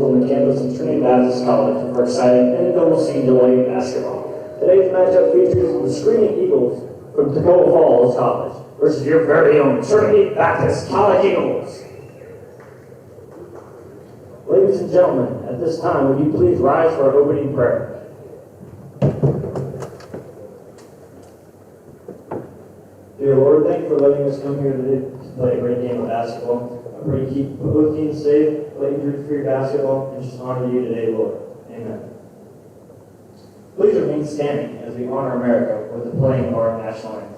Eagles on the campus of Trinity Baptist College for exciting NCAA basketball. Today's matchup features the Screaming Eagles from Toccoa Falls College versus your very own Trinity Baptist College Eagles. Ladies and gentlemen, at this time, would you please rise for our opening prayer? Dear Lord, thank you for letting us come here today to play a great game of basketball. I pray you keep both teams safe, play injury-free basketball, and just honor you today, Lord. Amen. Please remain standing as we honor America with the playing of our national anthem.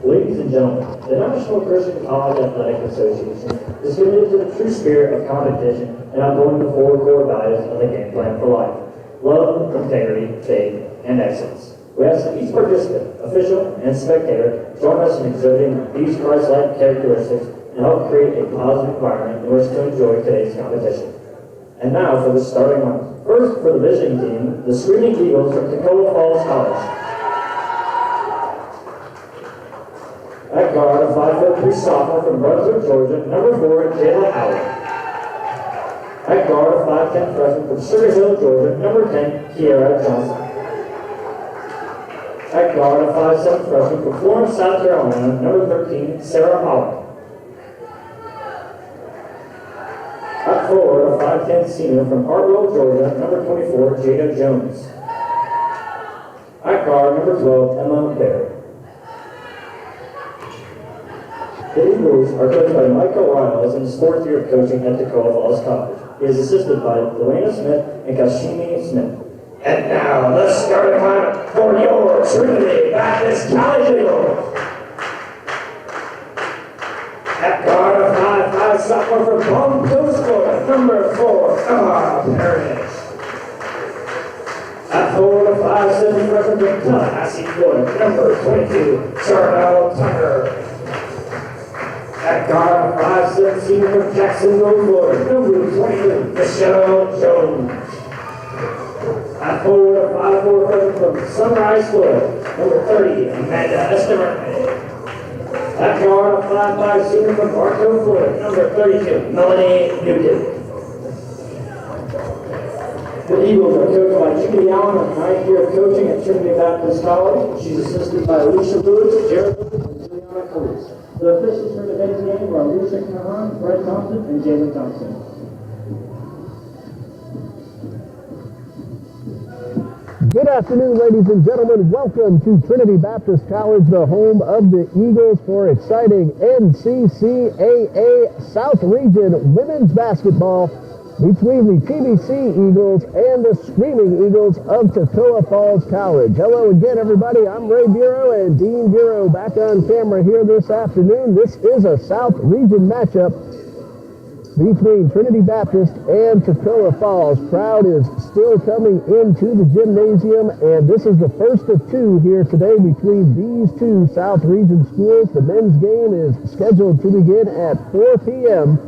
Ladies and gentlemen, the National Christian College Athletic Association is committed to the true spirit of competition and upholding the four core values of the game plan for life: love, integrity, faith, and excellence. We ask that each participant, official, and spectator join us in exhibiting these Christ-like characteristics and help create a positive environment in which to enjoy today's competition. And now for the starting lineup. First, for the visiting team, the Screaming Eagles from Toccoa Falls College. At guard, a 5'3" sophomore from Brunswick, Georgia, number 4, Jayla Howard. At guard, a 5'10" freshman from Sugar Hill, Georgia, number 10, Kiara Johnson. At guard, a 5'7" freshman from Florence, South Carolina, number 13, Sarah Holland. At forward, a 5'10" senior from Hartwell, Georgia, number 24, Jada Jones. At guard, number 12, Emma Barry. The Eagles are coached by Michael Riles in his fourth year of coaching at Toccoa Falls College. He is assisted by Delana Smith and Kashimi Smith. And now, the starting lineup for your Trinity Baptist College Eagles. At guard, a 5'5" sophomore from Palm Coast, Florida, number 4, Emma Parrish. At forward, a 5'7" freshman from Tallahassee, Florida, number 22, Charnel Tucker. At guard, a 5'6" senior from Jacksonville, Florida, number 22, Michelle Jones. At forward, a 5'4" freshman from Sunrise, Florida, number 30, Amanda Estamante. At guard, a 5'5" senior from Bartow, Florida, number 32, Melanie Newton. The Eagles are coached by Judy Allen, a 9th year of coaching at Trinity Baptist College. She's assisted by Alicia Lewis, Jared Lewis, and Juliana Coles. The officials for today's game are Alicia Kahan, Brett Thompson, and Jalen Thompson. Good afternoon, ladies and gentlemen. Welcome to Trinity Baptist College, the home of the Eagles, for exciting NCCAA South Region women's basketball between the TBC Eagles and the Screaming Eagles of Toccoa Falls College. Hello again, everybody. I'm Ray Bureau and Dean Bureau back on camera here this afternoon. This is a South Region matchup between Trinity Baptist and Toccoa Falls. Crowd is still coming into the gymnasium, and this is the first of two here today between these two South Region schools. The men's game is scheduled to begin at 4 p.m.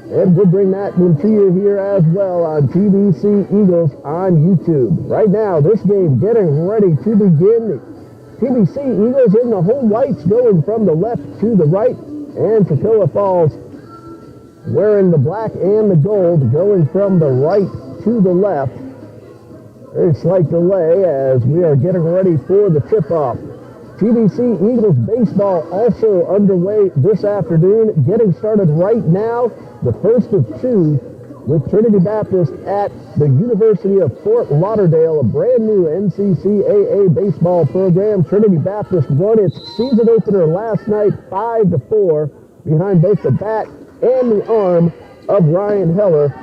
And we'll bring that one to you here as well on TBC Eagles on YouTube. Right now, this game getting ready to begin. TBC Eagles in the home whites going from the left to the right, and Toccoa Falls wearing the black and the gold going from the right to the left. Very slight delay as we are getting ready for the tip-off. TBC Eagles baseball also underway this afternoon, getting started right now, the first of two with Trinity Baptist at the University of Fort Lauderdale, a brand new NCCAA baseball program. Trinity Baptist won its season opener last night 5-4 behind both the bat and the arm of Ryan Heller.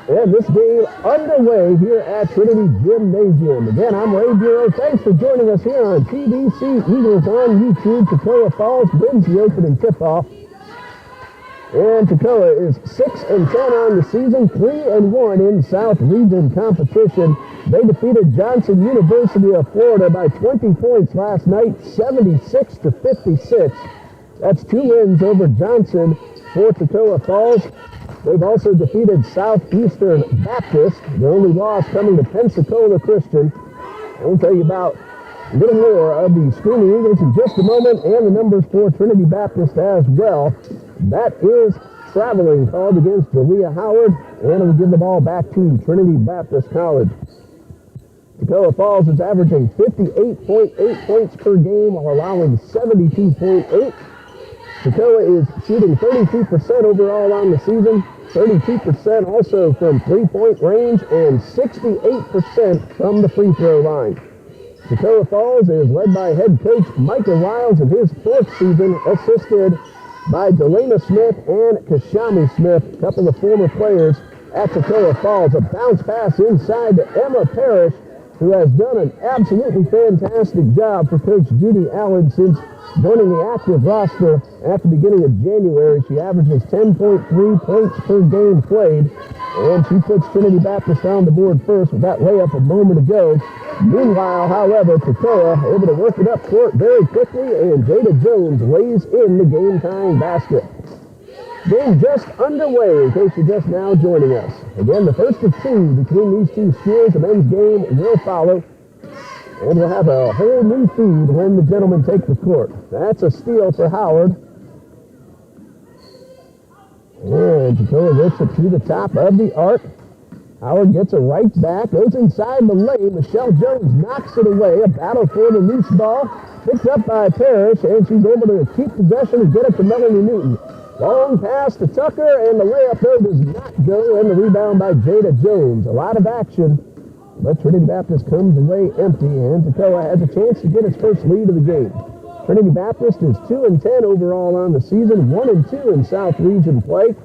And this game underway here at Trinity Gymnasium. Again, I'm Ray Bureau. Thanks for joining us here on TBC Eagles on YouTube. Toccoa Falls wins the opening tip-off. And Toccoa is 6-10 on the season, 3-1 in South Region competition. They defeated Johnson University of Florida by 20 points last night, 76-56. That's 2 wins over Johnson for Toccoa Falls. They've also defeated Southeastern Baptist, the only loss coming to Pensacola Christian. I'll tell you about a little more of the Screaming Eagles in just a moment, and the numbers for Trinity Baptist as well. That is traveling called against Jalea Howard, and we'll give the ball back to Trinity Baptist College. Toccoa Falls is averaging 58.8 points per game while allowing 72.8. Toccoa is shooting 32% overall on the season, 32% also from three-point range, and 68% from the free throw line. Toccoa Falls is led by head coach Micah Wiles in his 4th season, assisted by Delana Smith and Kashami Smith, a couple of former players at Toccoa Falls. A bounce pass inside to Emma Parrish, who has done an absolutely fantastic job for Coach Judy Allen since joining the active roster at the beginning of January. She averages 10.3 points per game played, and she puts Trinity Baptist on the board first with that layup a moment ago. Meanwhile, however, Toccoa able to work it up court very quickly, and Jada Jones lays in the game-tying basket. Game just underway in case you're just now joining us. Again, the first of two between these two schools. The men's game will follow. And we'll have a whole new feed when the gentlemen take the court. That's a steal for Howard. And Toccoa works it to the top of the arc. Howard gets a right back, goes inside the lane. Michelle Jones knocks it away. A battle for the loose ball. Picked up by Parrish, and she's able to keep possession and get it to Melanie Newton. Long pass to Tucker, and the layup though does not go, and the rebound by Jada Jones. A lot of action, but Trinity Baptist comes away empty, and Toccoa has a chance to get its first lead of the game. Trinity Baptist is 2-10 overall on the season, 1-2 in South Region play.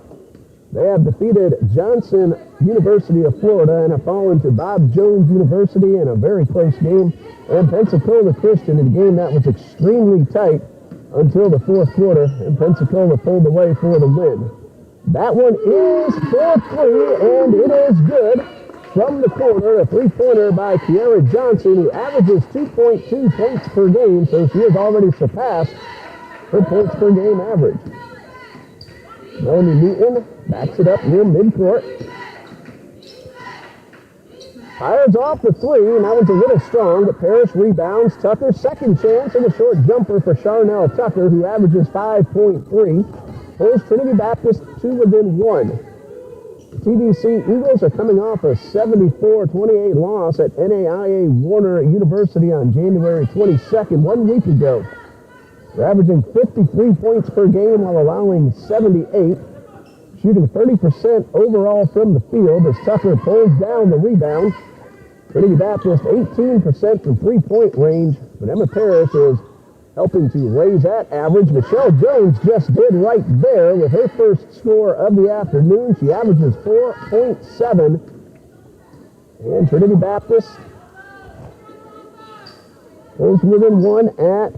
They have defeated Johnson University of Florida and have fallen to Bob Jones University in a very close game, and Pensacola Christian in a game that was extremely tight until the 4th quarter, and Pensacola pulled away for the win. That one is for 3, and it is good. From the corner, a 3-pointer by Kiara Johnson, who averages 2.2 points per game, so she has already surpassed her points per game average. Melanie Newton backs it up near midcourt. Fires off the 3, and that one's a little strong, but Parrish rebounds. Tucker, second chance, and a short jumper for Charnel Tucker, who averages 5.3. Pulls Trinity Baptist to within 1. The TBC Eagles are coming off a 74-28 loss at NAIA Warner University on January 22nd, 1 week ago. They're averaging 53 points per game while allowing 78. Shooting 30% overall from the field as Tucker pulls down the rebound. Trinity Baptist 18% from three-point range, but Emma Parrish is helping to raise that average. Michelle Jones just did right there with her first score of the afternoon. She averages 4.7. And Trinity Baptist pulls within 1 at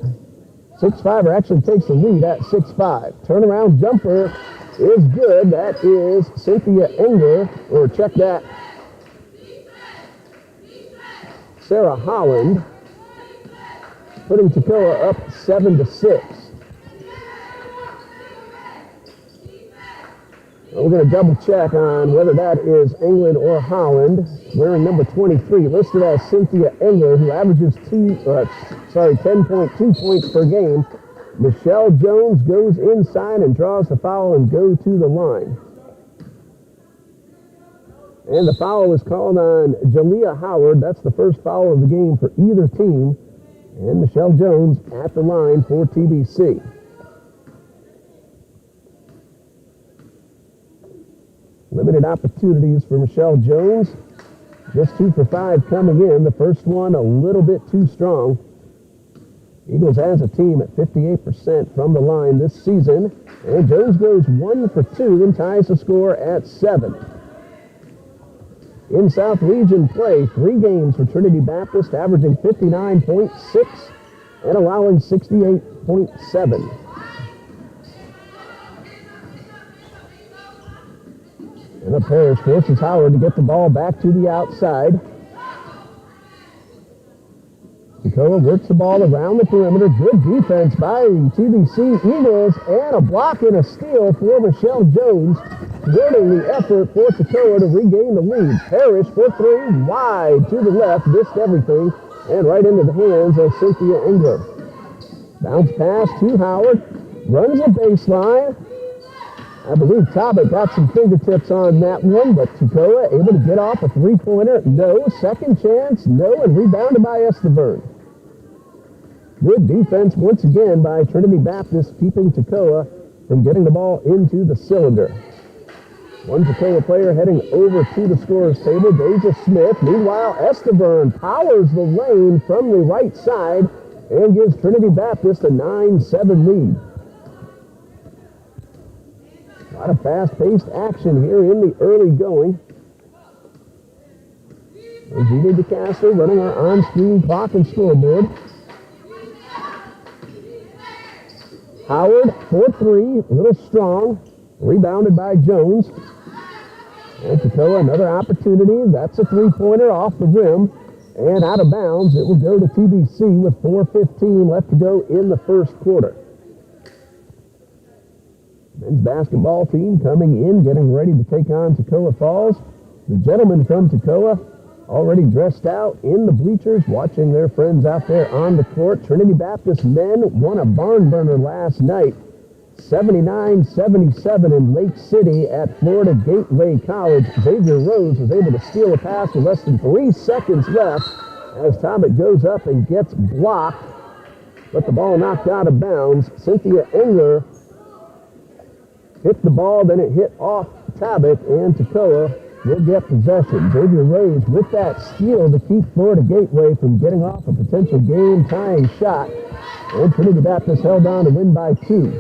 6'5", or actually takes the lead at 6'5". Turnaround jumper is good. That is Cynthia Enger, or check that, Sarah Holland, putting Toccoa up 7-6. We're going to double check on whether that is England or Holland. Wearing number 23, listed as Cynthia Engler, who averages 10.2 points per game. Michelle Jones goes inside and draws the foul and go to the line. And the foul is called on Jalea Howard. That's the first foul of the game for either team. And Michelle Jones at the line for TBC. Limited opportunities for Michelle Jones. Just 2 for 5 coming in. The first one a little bit too strong. Eagles has a team at 58% from the line this season. And Jones goes 1 for 2 and ties the score at 7. In South Region play, 3 games for Trinity Baptist, averaging 59.6 and allowing 68.7. And the Parrish forces Howard to get the ball back to the outside. Toccoa works the ball around the perimeter. Good defense by the TBC Eagles, and a block and a steal for Michelle Jones, thwarting the effort for Toccoa to regain the lead. Parrish for 3, wide to the left, missed everything, and right into the hands of Cynthia Engler. Bounce pass to Howard, runs the baseline. I believe Tobit got some fingertips on that one, but Toccoa able to get off a 3-pointer. No. Second chance, no, and rebounded by Esteban. Good defense once again by Trinity Baptist, keeping Toccoa from getting the ball into the cylinder. One Toccoa player heading over to the scorer's table, Deja Smith. Meanwhile, Esteban powers the lane from the right side and gives Trinity Baptist a 9-7 lead. A lot of fast-paced action here in the early going. Gina DeCastro running our on-screen clock and scoreboard. Howard for 3, a little strong, rebounded by Jones. And Toccoa, another opportunity. That's a 3-pointer off the rim and out of bounds. It will go to TBC with 4:15 left to go in the first quarter. Men's basketball team coming in, getting ready to take on Toccoa Falls. The gentlemen from Toccoa already dressed out in the bleachers, watching their friends out there on the court. Trinity Baptist men won a barn burner last night, 79-77 in Lake City at Florida Gateway College. Xavier Rose was able to steal a pass with less than 3 seconds left as Tobit goes up and gets blocked, but the ball knocked out of bounds. Cynthia Engler hit the ball, then it hit off Tobit, and Toccoa will get possession. Xavier Rose with that steal to keep Florida Gateway from getting off a potential game-tying shot, and Trinity Baptist held on to win by 2.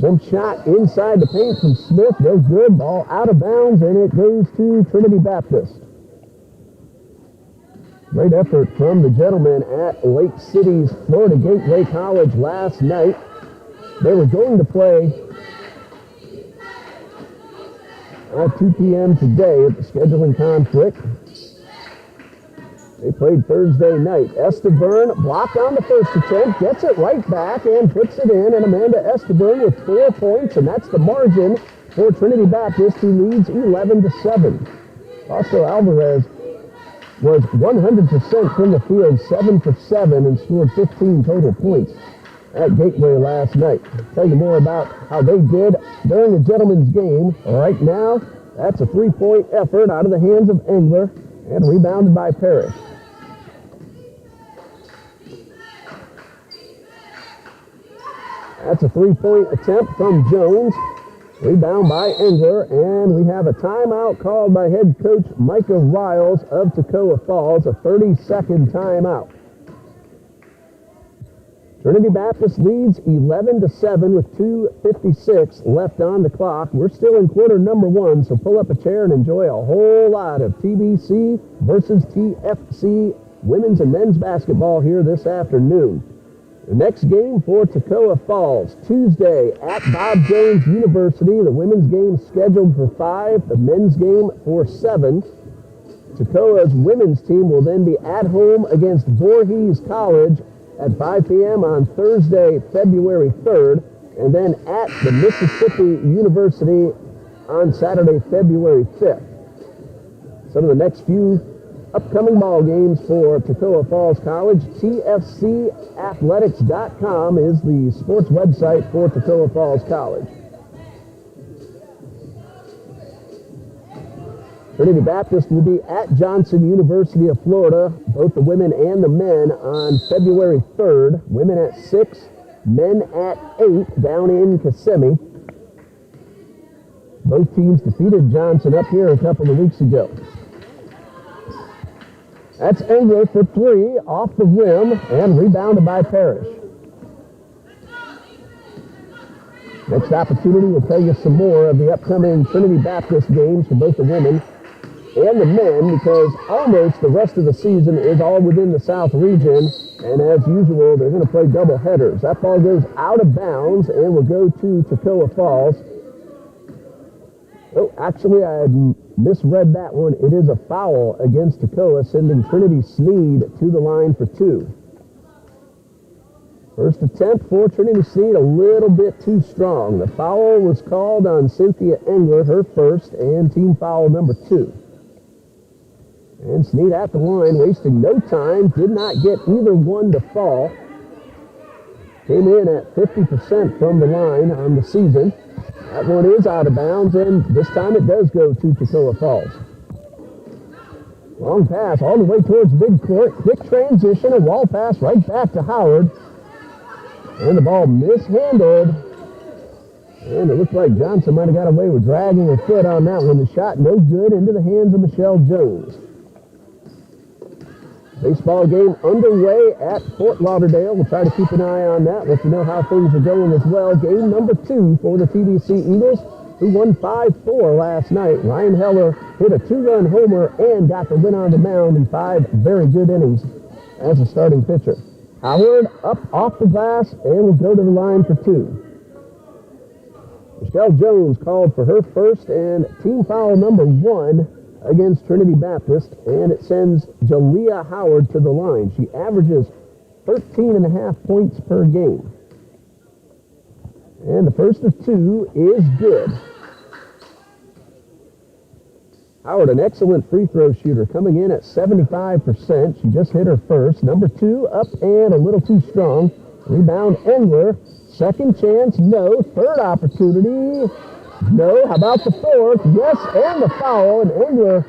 Jump shot inside the paint from Smith, no good. Ball out of bounds, and it goes to Trinity Baptist. Great effort from the gentlemen at Lake City's Florida Gateway College last night. They were going to play at 2 p.m. today at the scheduling conflict. They played Thursday night. Esteban blocked on the first attempt, gets it right back and puts it in, and Amanda Esteban with 4 points, and that's the margin for Trinity Baptist, who leads 11-7. Also, Alvarez was 100% from the field, 7 for 7, and scored 15 total points at Gateway last night. I'll tell you more about how they did during the gentlemen's game. Right now, that's a 3-point effort out of the hands of Engler and rebounded by Parrish. That's a 3-point attempt from Jones. Rebound by Engler, and we have a timeout called by head coach Micah Riles of Toccoa Falls, a 30-second timeout. Trinity Baptist leads 11-7 with 2:56 left on the clock. We're still in quarter number 1, so pull up a chair and enjoy a whole lot of TBC versus TFC women's and men's basketball here this afternoon. The next game for Toccoa Falls, Tuesday at Bob Jones University. The women's game scheduled for 5, the men's game for 7. Toccoa's women's team will then be at home against Voorhees College at 5 p.m. on Thursday, February 3rd. and then at the Mississippi University on Saturday, February 5th. Some of the next few upcoming ball games for Toccoa Falls College. TFCathletics.com is the sports website for Toccoa Falls College. Trinity Baptist will be at Johnson University of Florida, both the women and the men, on February 3rd. Women at 6, men at 8 down in Kissimmee. Both teams defeated Johnson up here a couple of weeks ago. That's Engler for 3 off the rim and rebounded by Parrish. Next opportunity, we'll tell you some more of the upcoming Trinity Baptist games for both the women and the men, because almost the rest of the season is all within the South region, and as usual, they're going to play double headers. That ball goes out of bounds and will go to Toccoa Falls. Oh, actually, I had misread that one. It is a foul against Toccoa, sending Trinity Sneed to the line for 2. First attempt for Trinity Sneed, a little bit too strong. The foul was called on Cynthia Engler, her first, and team foul number 2. And Sneed at the line, wasting no time, did not get either one to fall. Came in at 50% from the line on the season. That one is out of bounds, and this time it does go to Toccoa Falls. Long pass all the way towards midcourt. Quick transition, a wall pass right back to Howard. And the ball mishandled. And it looks like Johnson might have got away with dragging her foot on that one. The shot no good, into the hands of Michelle Jones. Baseball game underway at Fort Lauderdale. We'll try to keep an eye on that, let you know how things are going as well. Game number 2 for the TBC Eagles, who won 5-4 last night. Ryan Heller hit a 2-run homer and got the win on the mound in 5 very good innings as a starting pitcher. Howard up off the glass and will go to the line for 2. Michelle Jones called for her first and team foul number 1 against Trinity Baptist, and it sends Jalea Howard to the line. She averages 13.5 points per game. And the first of 2 is good. Howard, an excellent free throw shooter, coming in at 75%. She just hit her first. Number 2 up and a little too strong. Rebound Engler. Second chance, no. Third opportunity, no. How about the fourth? Yes, and the foul. And Engler,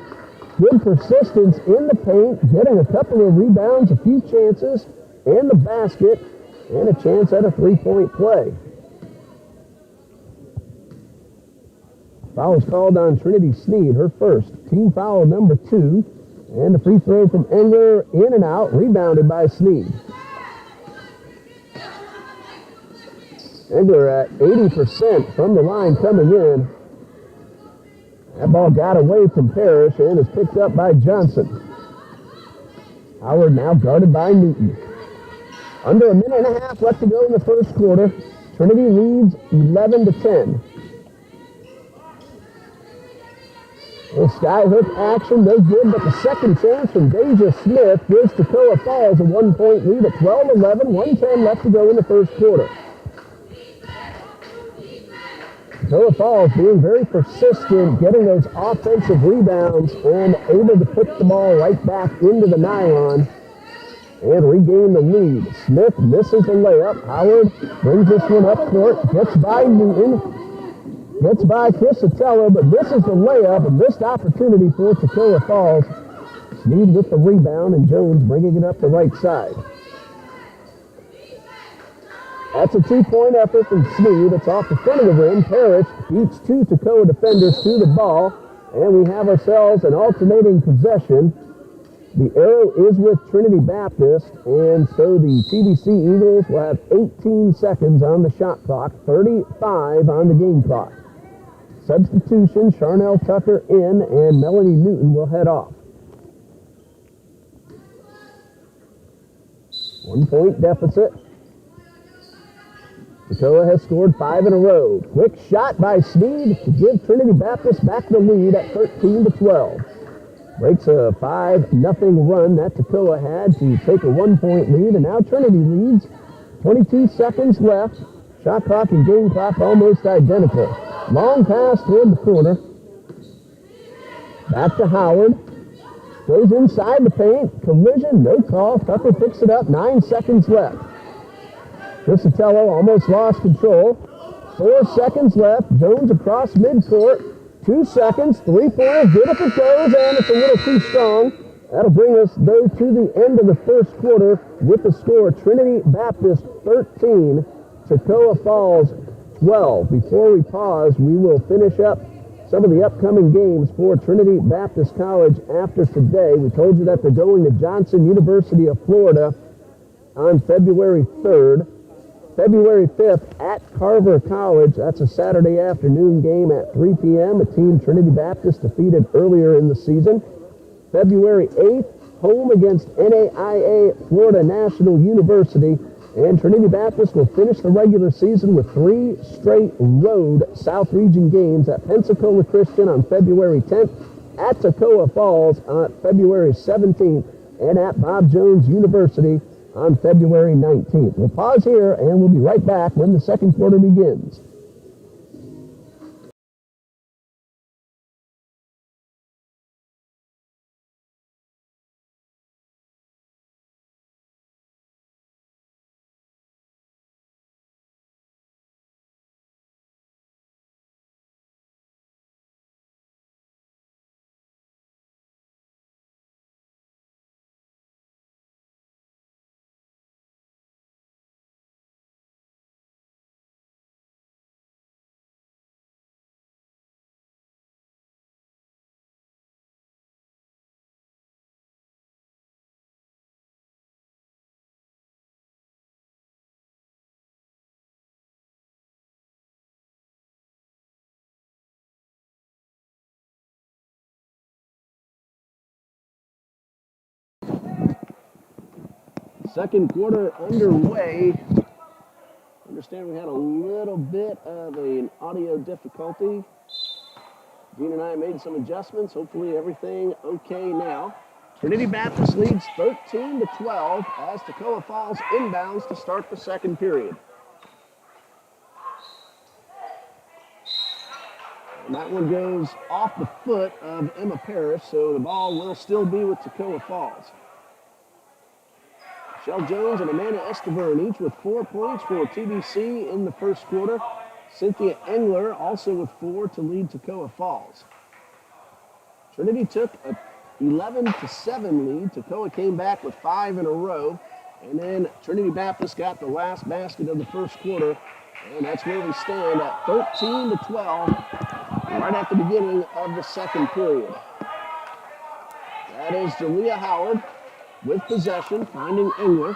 good persistence in the paint, getting a couple of rebounds, a few chances, and the basket, and a chance at a three-point play. Foul is called on Trinity Sneed, her first. Team foul number 2. And the free throw from Engler, in and out, rebounded by Sneed. Engler at 80% from the line coming in. That ball got away from Parrish and is picked up by Johnson. Howard now guarded by Newton. Under a minute and a half left to go in the first quarter. Trinity leads 11-10. A skyhook action, no good, but the second chance from Deja Smith gives Toccoa Falls a 1-point lead at 12-11, 1:10 left to go in the first quarter. Toccoa Falls being very persistent, getting those offensive rebounds and able to put the ball right back into the nylon and regain the lead. Smith misses the layup. Howard brings this one up court, gets by Newton, gets by Crisatello, but misses the layup. A missed opportunity for Toccoa Falls. Sneed with the rebound, and Jones bringing it up the right side. That's a 2-point effort from Sneed. It's off the front of the rim. Parrish beats 2 Toccoa defenders to the ball, and we have ourselves an alternating possession. The arrow is with Trinity Baptist, and so the TBC Eagles will have 18 seconds on the shot clock, 35 on the game clock. Substitution, Charnel Tucker in, and Melanie Newton will head off. 1-point deficit. Toccoa has scored 5 in a row. Quick shot by Sneed to give Trinity Baptist back the lead at 13-12. Breaks a 5-0 run that Toccoa had to take a 1-point lead, and now Trinity leads. 22 seconds left. Shot clock and game clock almost identical. Long pass toward the corner. Back to Howard. Goes inside the paint. Collision, no call. Tucker picks it up. 9 seconds left. Crisatello almost lost control. 4 seconds left. Jones across midcourt. 2 seconds. 3-pointer. Good if it goes, and it's a little too strong. That'll bring us, though, to the end of the first quarter with the score Trinity Baptist 13, Toccoa Falls 12. Before we pause, we will finish up some of the upcoming games for Trinity Baptist College after today. We told you that they're going to Johnson University of Florida on February 3rd. February 5th at Carver College. That's a Saturday afternoon game at 3 p.m. A team Trinity Baptist defeated earlier in the season. February 8th, home against NAIA Florida National University. And Trinity Baptist will finish the regular season with 3 straight road South Region games at Pensacola Christian on February 10th, at Toccoa Falls on February 17th, and at Bob Jones University on February 19th. We'll pause here and we'll be right back when the second quarter begins. Second quarter underway. Understand we had a little bit of an audio difficulty. Dean and I made some adjustments. Hopefully everything okay now. Trinity Baptist leads 13-12 as Toccoa Falls inbounds to start the second period. And that one goes off the foot of Emma Parrish, so the ball will still be with Toccoa Falls. Michelle Jones and Amanda Esteverne each with 4 points for TBC in the first quarter. Cynthia Engler also with 4 to lead Toccoa Falls. Trinity took a 11-7 lead. Toccoa came back with 5 in a row. And then Trinity Baptist got the last basket of the first quarter. And that's where we stand at 13-12 right at the beginning of the second period. That is Jalea Howard with possession, finding Engler.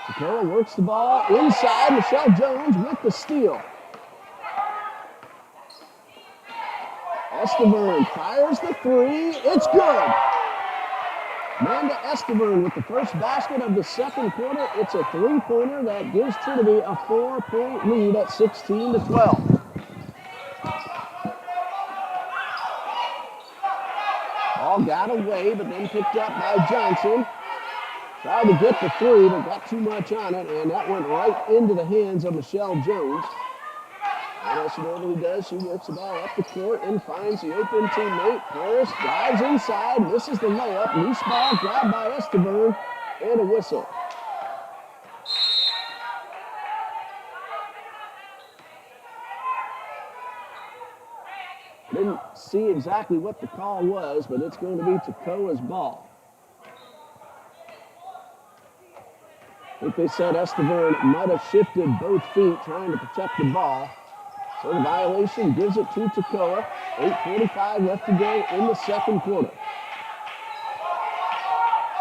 Toccoa works the ball inside. Michelle Jones with the steal. Esteverne fires the 3. It's good. Amanda Esteverne with the first basket of the second quarter. It's a 3-pointer that gives Trinity a 4-point lead at 16-12. Ball got away, but then picked up by Johnson. Tried to get the 3, but got too much on it, and that went right into the hands of Michelle Jones. And as she normally does, she works the ball up the court and finds the open teammate. Harris dives inside, misses the layup. Loose ball grabbed by Esteverne, and a whistle. Didn't see exactly what the call was, but it's going to be Toccoa's ball. I think they said Esteverne might have shifted both feet trying to protect the ball. So the violation gives it to Toccoa. 8:45 left to go in the second quarter.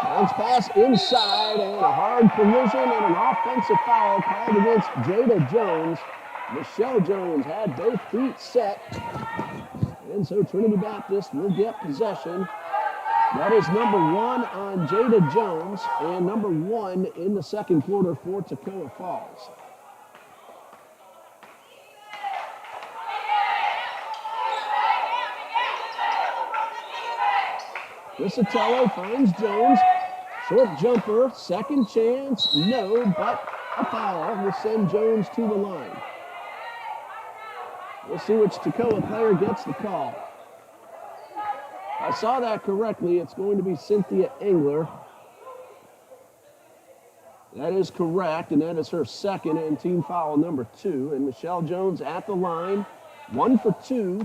Bounce pass inside and a hard collision and an offensive foul called against Jada Jones. Michelle Jones had both feet set. And so Trinity Baptist will get possession. That is number 1 on Jada Jones and number 1 in the second quarter for Toccoa Falls. Crisatello finds Jones. Short jumper, second chance, no, but a foul will send Jones to the line. We'll see which Toccoa player gets the call. If I saw that correctly, it's going to be Cynthia Engler. That is correct, and that is her second and team foul number 2. And Michelle Jones at the line, 1 for 2.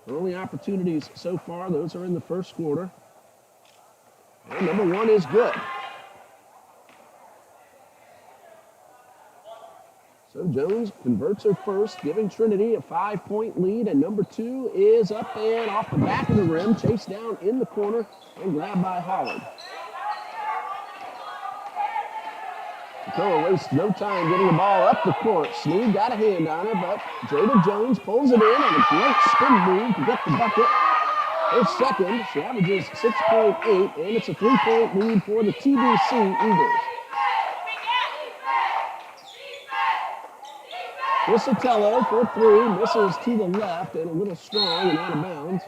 Her only opportunities so far, those are in the first quarter. And number 1 is good. So Jones converts her first, giving Trinity a 5-point lead, and number 2 is up and off the back of the rim, chased down in the corner, and grabbed by Howard. Toccoa wastes no time getting the ball up the court. Sneed got a hand on her, but Jada Jones pulls it in on a great spin move to get the bucket. Her second, she averages 6.8, and it's a 3-point lead for the TBC Eagles. Crisatello for 3, misses to the left and a little strong and out of bounds.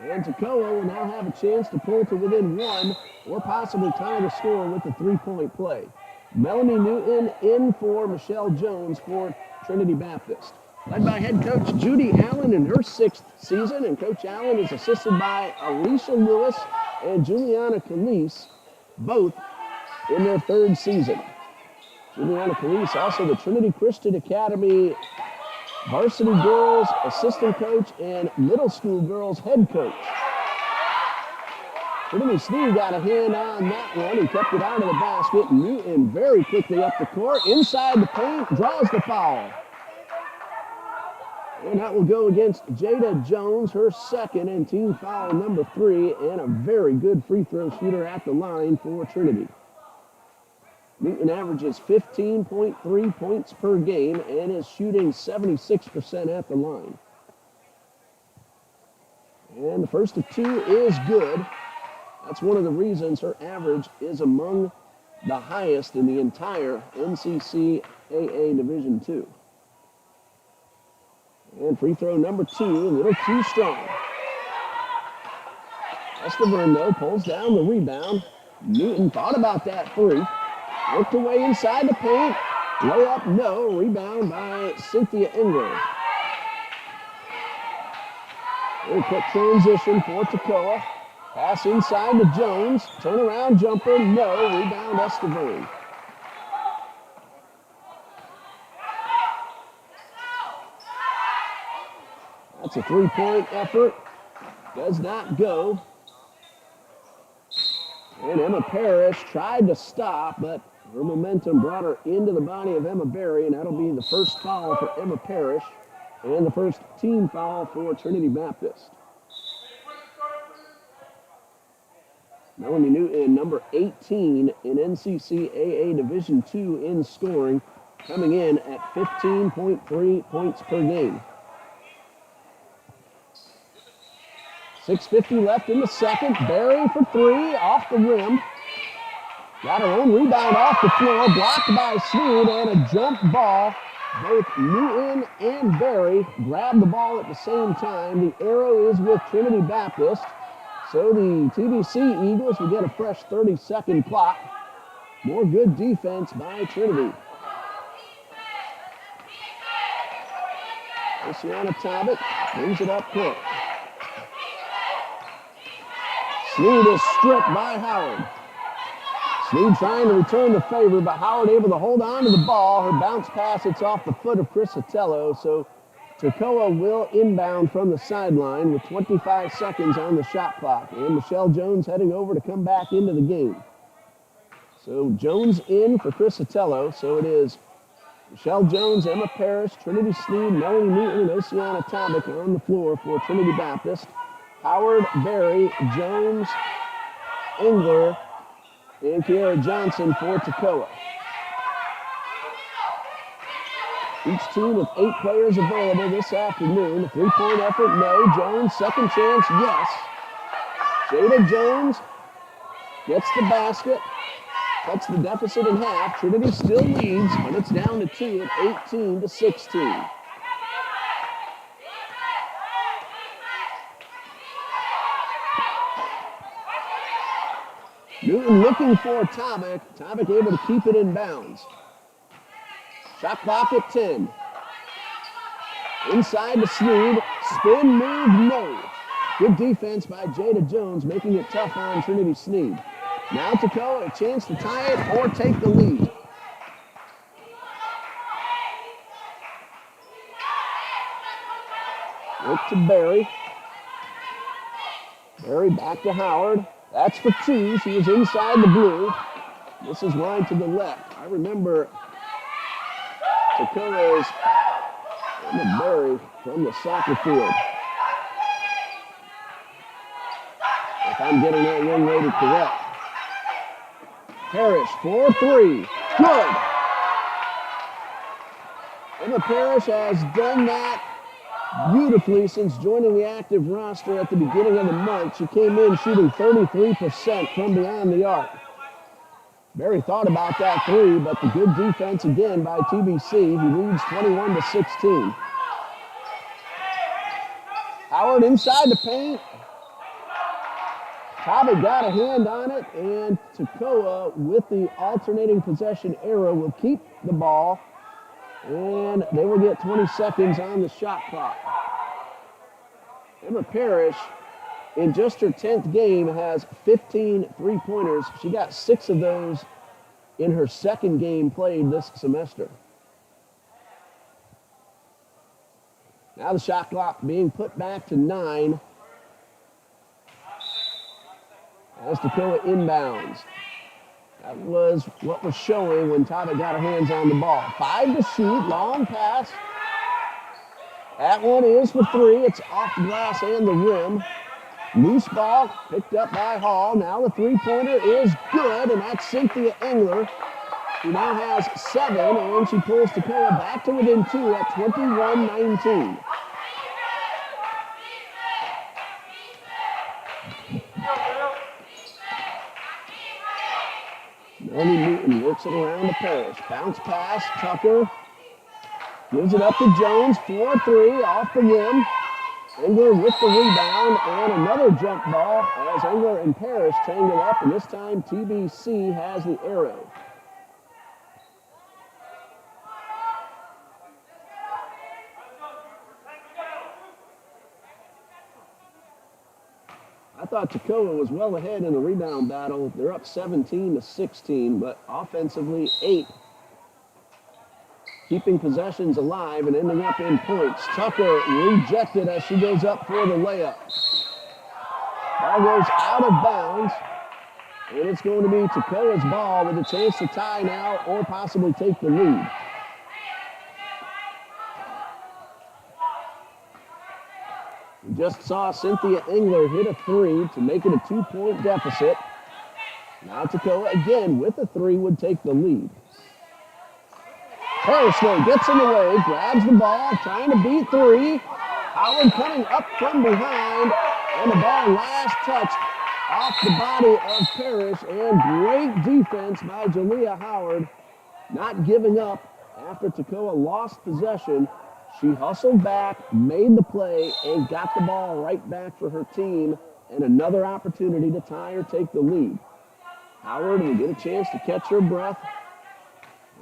And Toccoa will now have a chance to pull to within 1 or possibly tie the score with a 3-point play. Melanie Newton in for Michelle Jones for Trinity Baptist. Led by head coach Judy Allen in her 6th season, and Coach Allen is assisted by Alicia Lewis and Juliana Calise, both in their 3rd season. Juliana Calise, also the Trinity Christian Academy varsity girls assistant coach and middle school girls head coach. Trinity Sneed got a hand on that one. He kept it out of the basket. Newton very quickly up the court, inside the paint, draws the foul. And that will go against Jada Jones, her second and team foul number 3, and a very good free throw shooter at the line for Trinity. Newton averages 15.3 points per game and is shooting 76% at the line. And the first of 2 is good. That's one of the reasons her average is among the highest in the entire NCCAA Division II. And free throw number 2, a little too strong. Esteverno pulls down the rebound. Newton thought about that 3. Worked away inside the paint. Layup, no. Rebound by Cynthia Engler. Very quick transition for Toccoa. Pass inside to Jones. Turnaround jumper, no. Rebound Esteverno. That's a 3-point effort. Does not go. And Emma Parrish tried to stop, but her momentum brought her into the body of Emma Berry, and that'll be the first foul for Emma Parrish and the first team foul for Trinity Baptist. Melanie Newton, number 18 in NCCAA Division II in scoring, coming in at 15.3 points per game. 6:50 left in the second. Berry for 3, off the rim. Got her own rebound off the floor, blocked by Sneed, and a jump ball. Both Newton and Berry grab the ball at the same time. The arrow is with Trinity Baptist. So the TBC Eagles will get a fresh 30-second clock. More good defense by Trinity. Luciana Talbot brings it up court. Sneed is stripped by Howard. Sneed trying to return the favor, but Howard able to hold on to the ball. Her bounce pass, it's off the foot of Crisatello, so Toccoa will inbound from the sideline with 25 seconds on the shot clock. And Michelle Jones heading over to come back into the game. So Jones in for Crisatello, so it is Michelle Jones, Emma Parrish, Trinity Sneed, Melanie Newton, and Oceana Tobic on the floor for Trinity Baptist. Howard, Berry, Jones, Engler, and Kiara Johnson for Toccoa. Each team with 8 players available this afternoon. A 3-point effort, no. Jones, second chance, yes. Jada Jones gets the basket, cuts the deficit in half. Trinity still leads, but it's down to 2 at 18-16. Newton looking for Tobic. Tobic able to keep it in bounds. Shot clock at 10. Inside to Sneed. Spin move, no. Good defense by Jada Jones, making it tough on Trinity Sneed. Now Toccoa, a chance to tie it or take the lead. Look to Barry. Barry back to Howard. That's for two. She was inside the blue. This is wide to the left. I remember Toccoa's Barry from the soccer field. If I'm getting that young lady correct. Parrish, 4-3. Good. Emma Parrish has done that beautifully since joining the active roster at the beginning of the month. She came in shooting 33% from beyond the arc. Barry thought about that three, but the good defense again by TBC. He leads 21-16. Howard inside the paint. Tobic got a hand on it, and Toccoa with the alternating possession arrow will keep the ball, and they will get 20 seconds on the shot clock. Emma Parrish, in just her 10th game, has 15 three-pointers. She got 6 of those in her second game played this semester. Now the shot clock being put back to 9. As Toccoa inbounds. That was what was showing when Tobic got her hands on the ball. 5 to shoot, long pass. That one is for 3. It's off the glass and the rim. Loose ball picked up by Hall. Now the three-pointer is good, and that's Cynthia Engler, who now has 7, and she pulls Toccoa back to within 2 at 21-19. Melanie Newton works it around to Parrish. Bounce pass, Tucker gives it up to Jones. 4-3 off the rim. Engler with the rebound and another jump ball as Engler and Parrish tangle up, and this time TBC has the arrow. I thought Toccoa was well ahead in the rebound battle. They're up 17-16, but offensively 8. Keeping possessions alive and ending up in points. Tucker rejected as she goes up for the layup. Ball goes out of bounds, and it's going to be Toccoa's ball with a chance to tie now or possibly take the lead. We just saw Cynthia Engler hit a 3 to make it a 2-point deficit. Now Toccoa again with a 3 would take the lead. Parrish though gets in the way, grabs the ball, trying to beat 3. Howard coming up from behind, and the ball last touched off the body of Parrish, and great defense by Jalea Howard, not giving up after Toccoa lost possession. She hustled back, made the play, and got the ball right back for her team, and another opportunity to tie or take the lead. Howard will get a chance to catch her breath,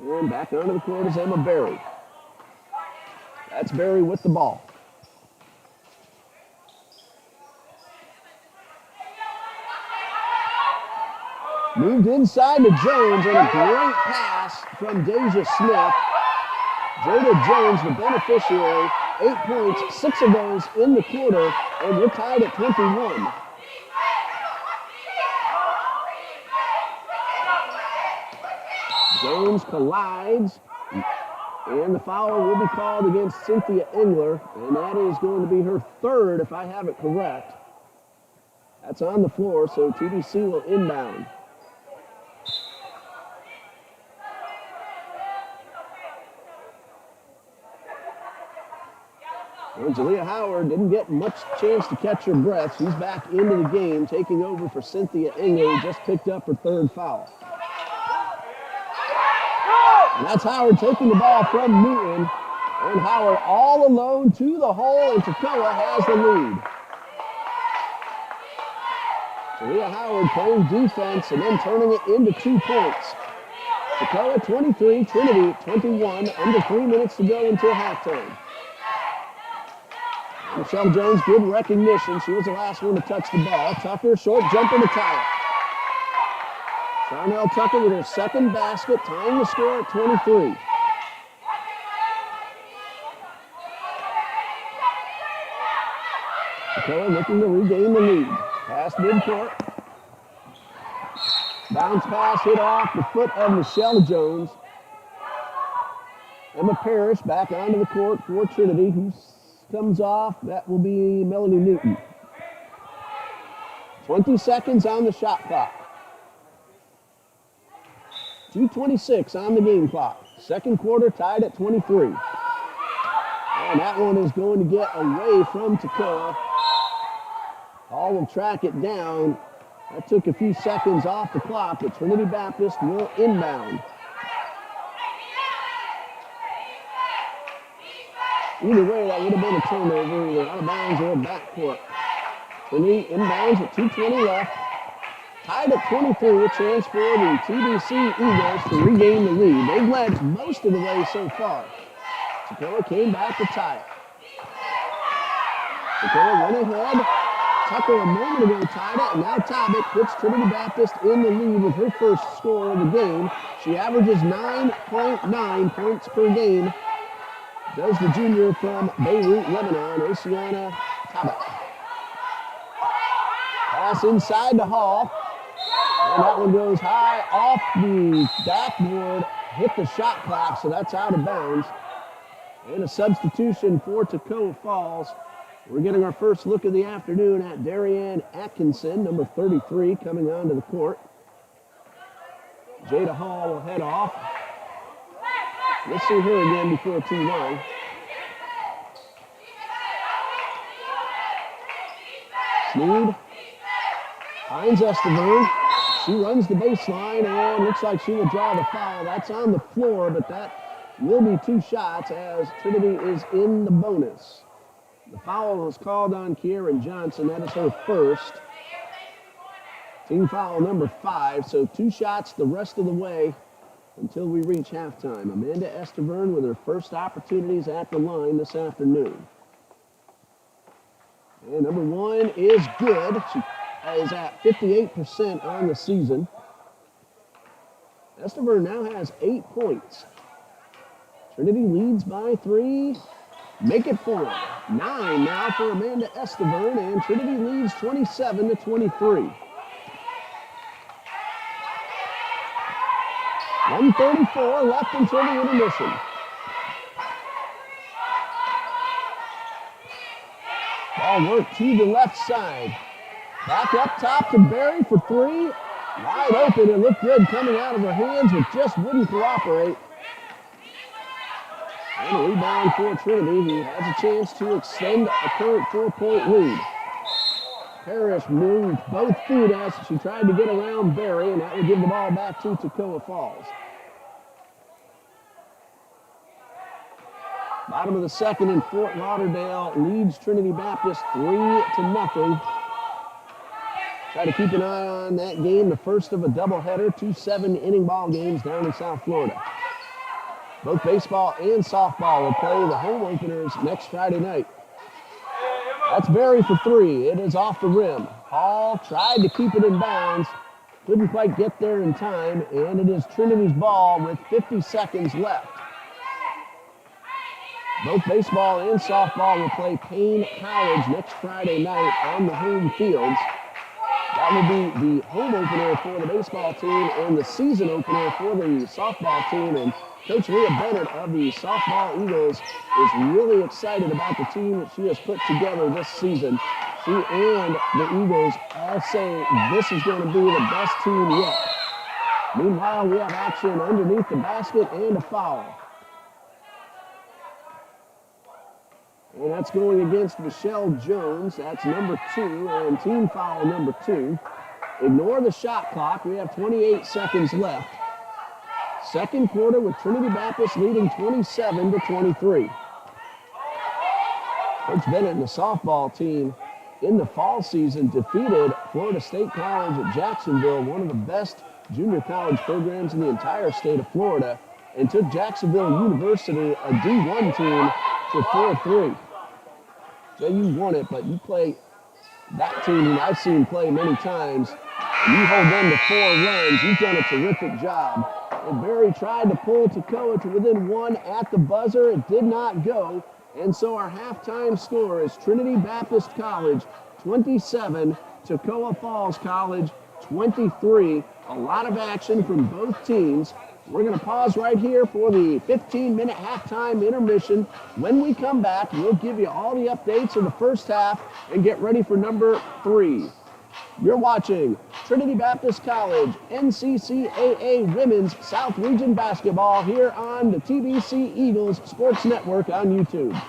and back onto the court is Emma Berry. That's Berry with the ball. Moved inside to Jones, and a great pass from Deja Smith. Jada Jones, the beneficiary, 8 points, 6 of those in the quarter, and we're tied at 21. Jones collides, and the foul will be called against Cynthia Engler, and that is going to be her 3rd, if I have it correct. That's on the floor, so TBC will inbound. Well, Jalea Howard didn't get much chance to catch her breath. She's back into the game, taking over for Cynthia Engler, who just picked up her 3rd foul. And that's Howard taking the ball from Newton. And Howard all alone to the hole, and Toccoa has the lead. Leah Howard playing defense and then turning it into 2 points. Toccoa 23, Trinity 21, under 3 minutes to go until halftime. Michelle Jones, good recognition. She was the last one to touch the ball. Tucker, short jumper to tie it. Charnel Tucker with her second basket, tying the score at 23. Toccoa looking to regain the lead. Pass midcourt. Bounce pass hit off the foot of Michelle Jones. Emma Parrish back onto the court for Trinity, who comes off. That will be Melanie Newton. 20 seconds on the shot clock. 2:26 on the game clock. Second quarter tied at 23. And that one is going to get away from Toccoa. Hall will track it down. That took a few seconds off the clock, but Trinity Baptist will inbound. Either way, that would have been a turnover, either out of bounds or backcourt. Trinity inbounds with 2:20 left. Tied at 23, a chance for the TBC Eagles to regain the lead. They've led most of the way so far. Toccoa came back to tie it. Toccoa went ahead. Tucker a moment ago tied it, and now Tobic puts Trinity Baptist in the lead with her first score of the game. She averages 9.9 points per game. Does the junior from Beirut, Lebanon, Oceana Tobic. Pass inside to Hall. And that one goes high off the backboard, hit the shot clock, so that's out of bounds. And a substitution for Toccoa Falls. We're getting our first look of the afternoon at Darianne Atkinson, number 33, coming onto the court. Jada Hall will head off. Let's see her again before too long. Sneed finds Esteverne. She runs the baseline and looks like she will draw the foul. That's on the floor, but that will be 2 shots as Trinity is in the bonus. The foul was called on Kieran Johnson. That is her first. Team foul number 5, so 2 shots the rest of the way until we reach halftime. Amanda Esteverne with her first opportunities at the line this afternoon. And number 1 is good. She is at 58% on the season. Esteverne now has 8 points. Trinity leads by 3. Make it 4. 9 now for Amanda Esteverne, and Trinity leads 27-23. 1:34 left until the intermission. Ball work to the left side. Back up top to Berry for 3. Wide open. It looked good coming out of her hands, but just wouldn't cooperate. And a rebound for Trinity, who has a chance to extend a current 4-point lead. Parrish moved both feet as she tried to get around Berry, and that would give the ball back to Toccoa Falls. Bottom of the second, and Fort Lauderdale leads Trinity Baptist 3-0. Try to keep an eye on that game, the first of a doubleheader, 2 7-inning ball games down in South Florida. Both baseball and softball will play the home openers next Friday night. That's Berry for 3. It is off the rim. Hall tried to keep it in bounds, couldn't quite get there in time, and it is Trinity's ball with 50 seconds left. Both baseball and softball will play Payne College next Friday night on the home fields. That will be the home opener for the baseball team and the season opener for the softball team. And Coach Leah Bennett of the softball Eagles is really excited about the team that she has put together this season. She and the Eagles all say this is going to be the best team yet. Meanwhile, we have action underneath the basket and a foul. And that's going against Michelle Jones. That's number 2, and team foul number 2. Ignore the shot clock. We have 28 seconds left. Second quarter with Trinity Baptist leading 27-23. Coach Bennett and the softball team in the fall season defeated Florida State College at Jacksonville, one of the best junior college programs in the entire state of Florida, and took Jacksonville University, a D1 team, to 4-3. So you won it, but you play that team who I've seen play many times, and you hold them to 4 runs. You've done a terrific job. And Barry tried to pull Toccoa to within 1 at the buzzer. It did not go. And so our halftime score is Trinity Baptist College 27, Toccoa Falls College 23. A lot of action from both teams. We're going to pause right here for the 15-minute halftime intermission. When we come back, we'll give you all the updates of the first half and get ready for number 3. You're watching Trinity Baptist College NCCAA Women's South Region Basketball here on the TBC Eagles Sports Network on YouTube.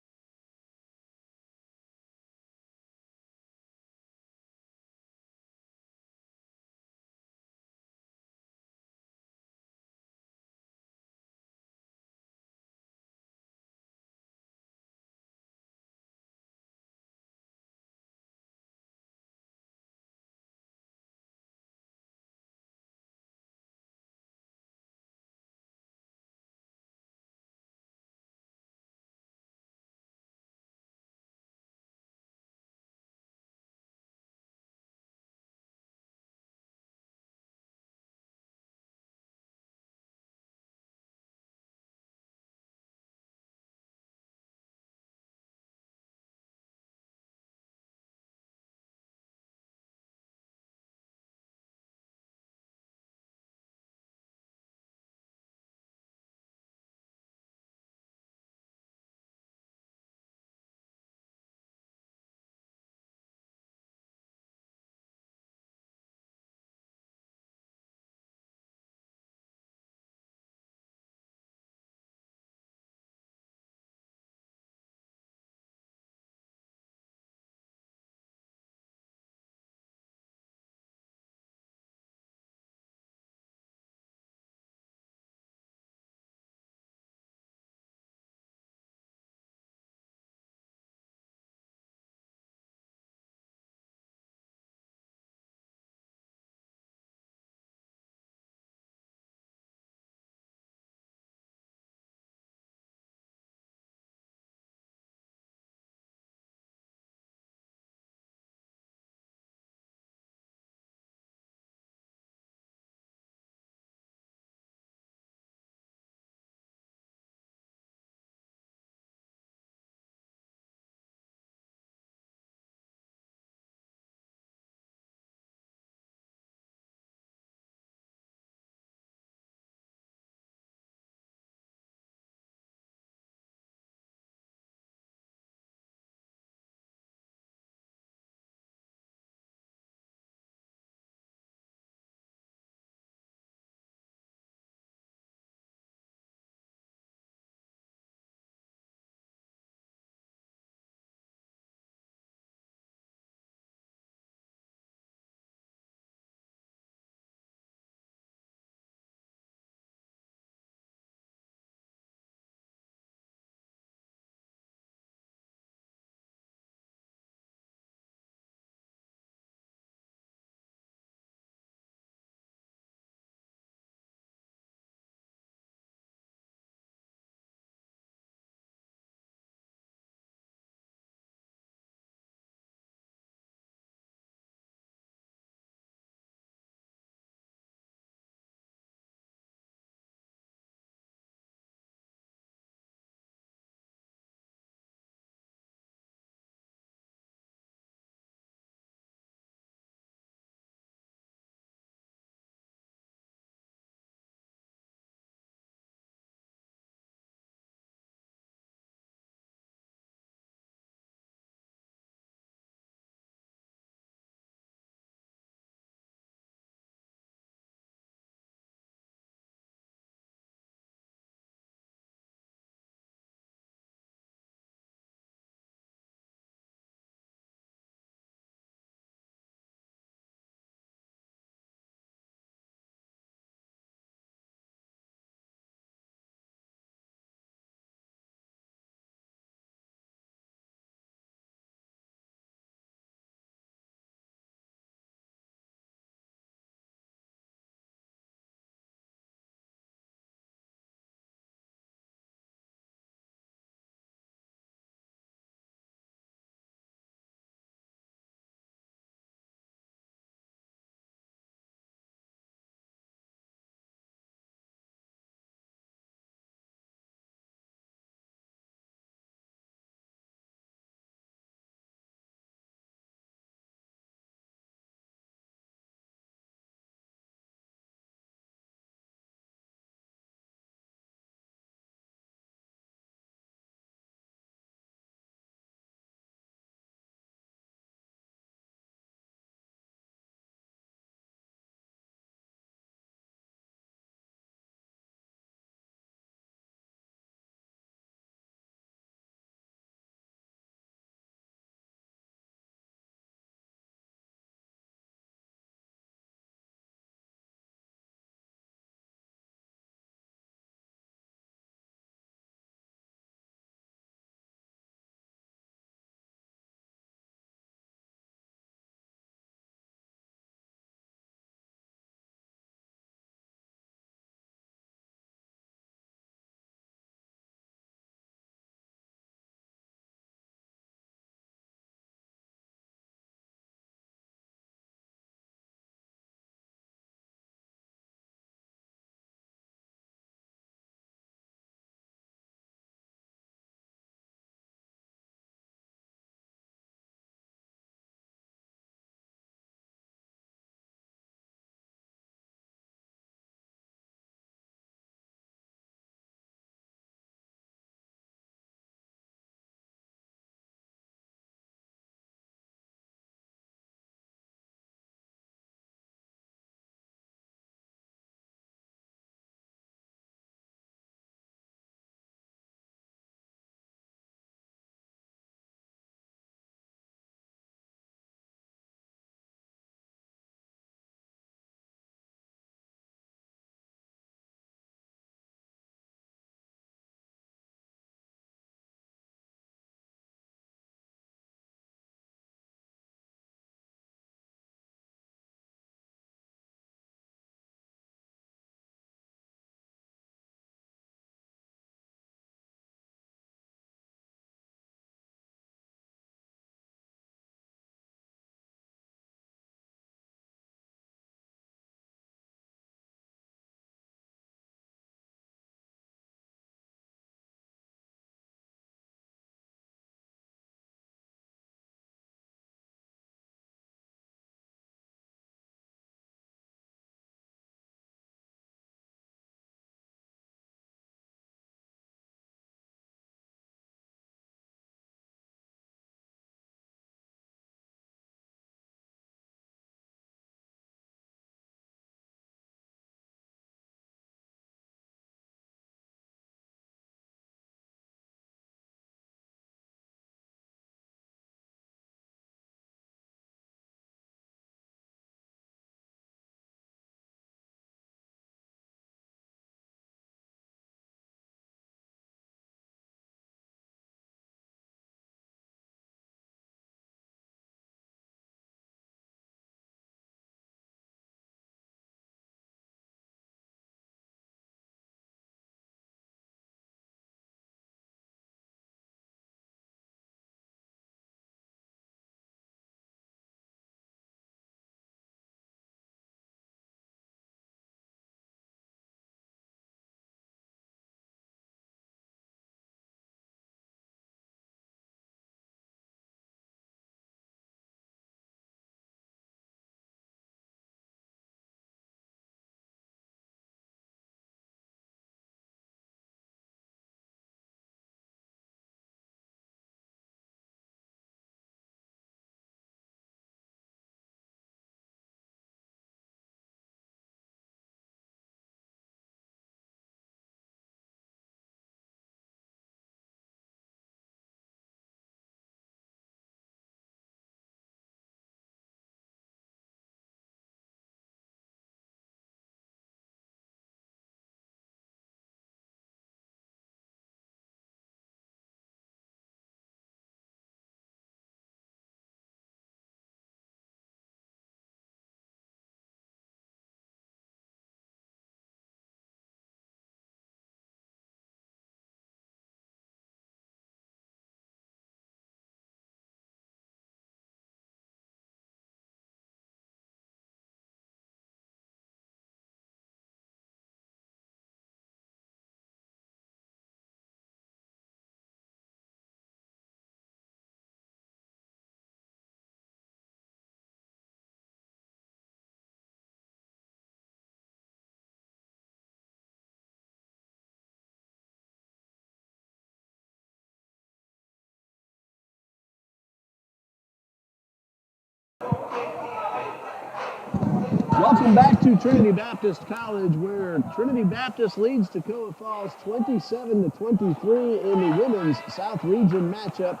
Welcome back to Trinity Baptist College, where Trinity Baptist leads Toccoa Falls 27-23 in the women's South Region matchup.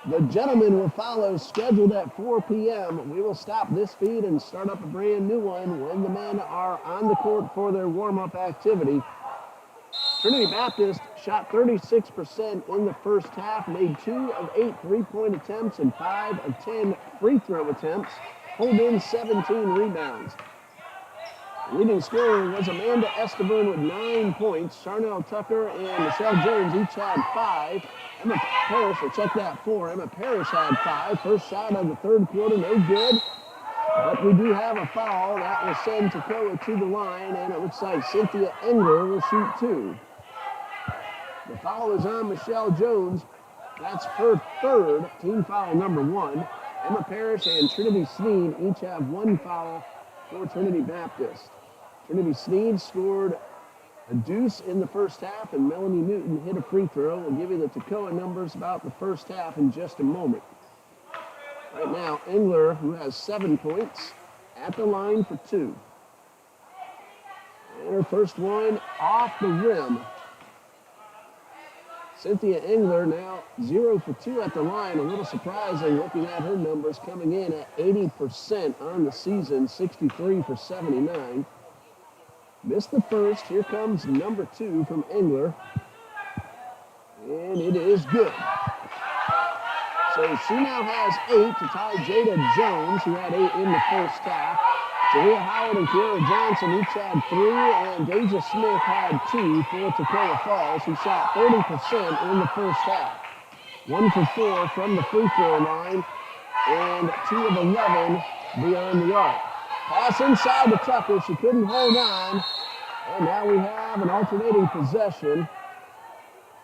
The gentlemen will follow, scheduled at 4 p.m. We will stop this feed and start up a brand new one when the men are on the court for their warm-up activity. Trinity Baptist shot 36% in the first half, made 2 of 8 3-point attempts and 5 of 10 free throw attempts, pulled in 17 rebounds. Leading scorer was Amanda Esteban with 9 points. Charnel Tucker and Michelle Jones each had 5. Emma Parrish, or check that, 4. Emma Parrish had 5. First shot of the third quarter, no good. But we do have a foul. That will send Toccoa to the line, and it looks like Cynthia Engler will shoot 2. The foul is on Michelle Jones. That's her third, team foul number 1. Emma Parrish and Trinity Sneed each have 1 foul for Trinity Baptist. Trinity Sneed scored a deuce in the first half, and Melanie Newton hit a free throw. We'll give you the Toccoa numbers about the first half in just a moment. Right now, Engler, who has 7 points, at the line for 2. And her first one off the rim. Cynthia Engler now 0 for 2 at the line. A little surprising looking at her numbers, coming in at 80% on the season, 63 for 79. Missed the first. Here comes number 2 from Engler. And it is good. So she now has 8 to tie Jada Jones, who had 8 in the first half. Talia Howard and Kiara Johnson each had 3, and Deja Smith had 2 for Toccoa Falls, who shot 30% in the first half. 1 for 4 from the free throw line, and 2 of 11 beyond the arc. Pass inside to Tucker. She couldn't hold on, and now we have an alternating possession.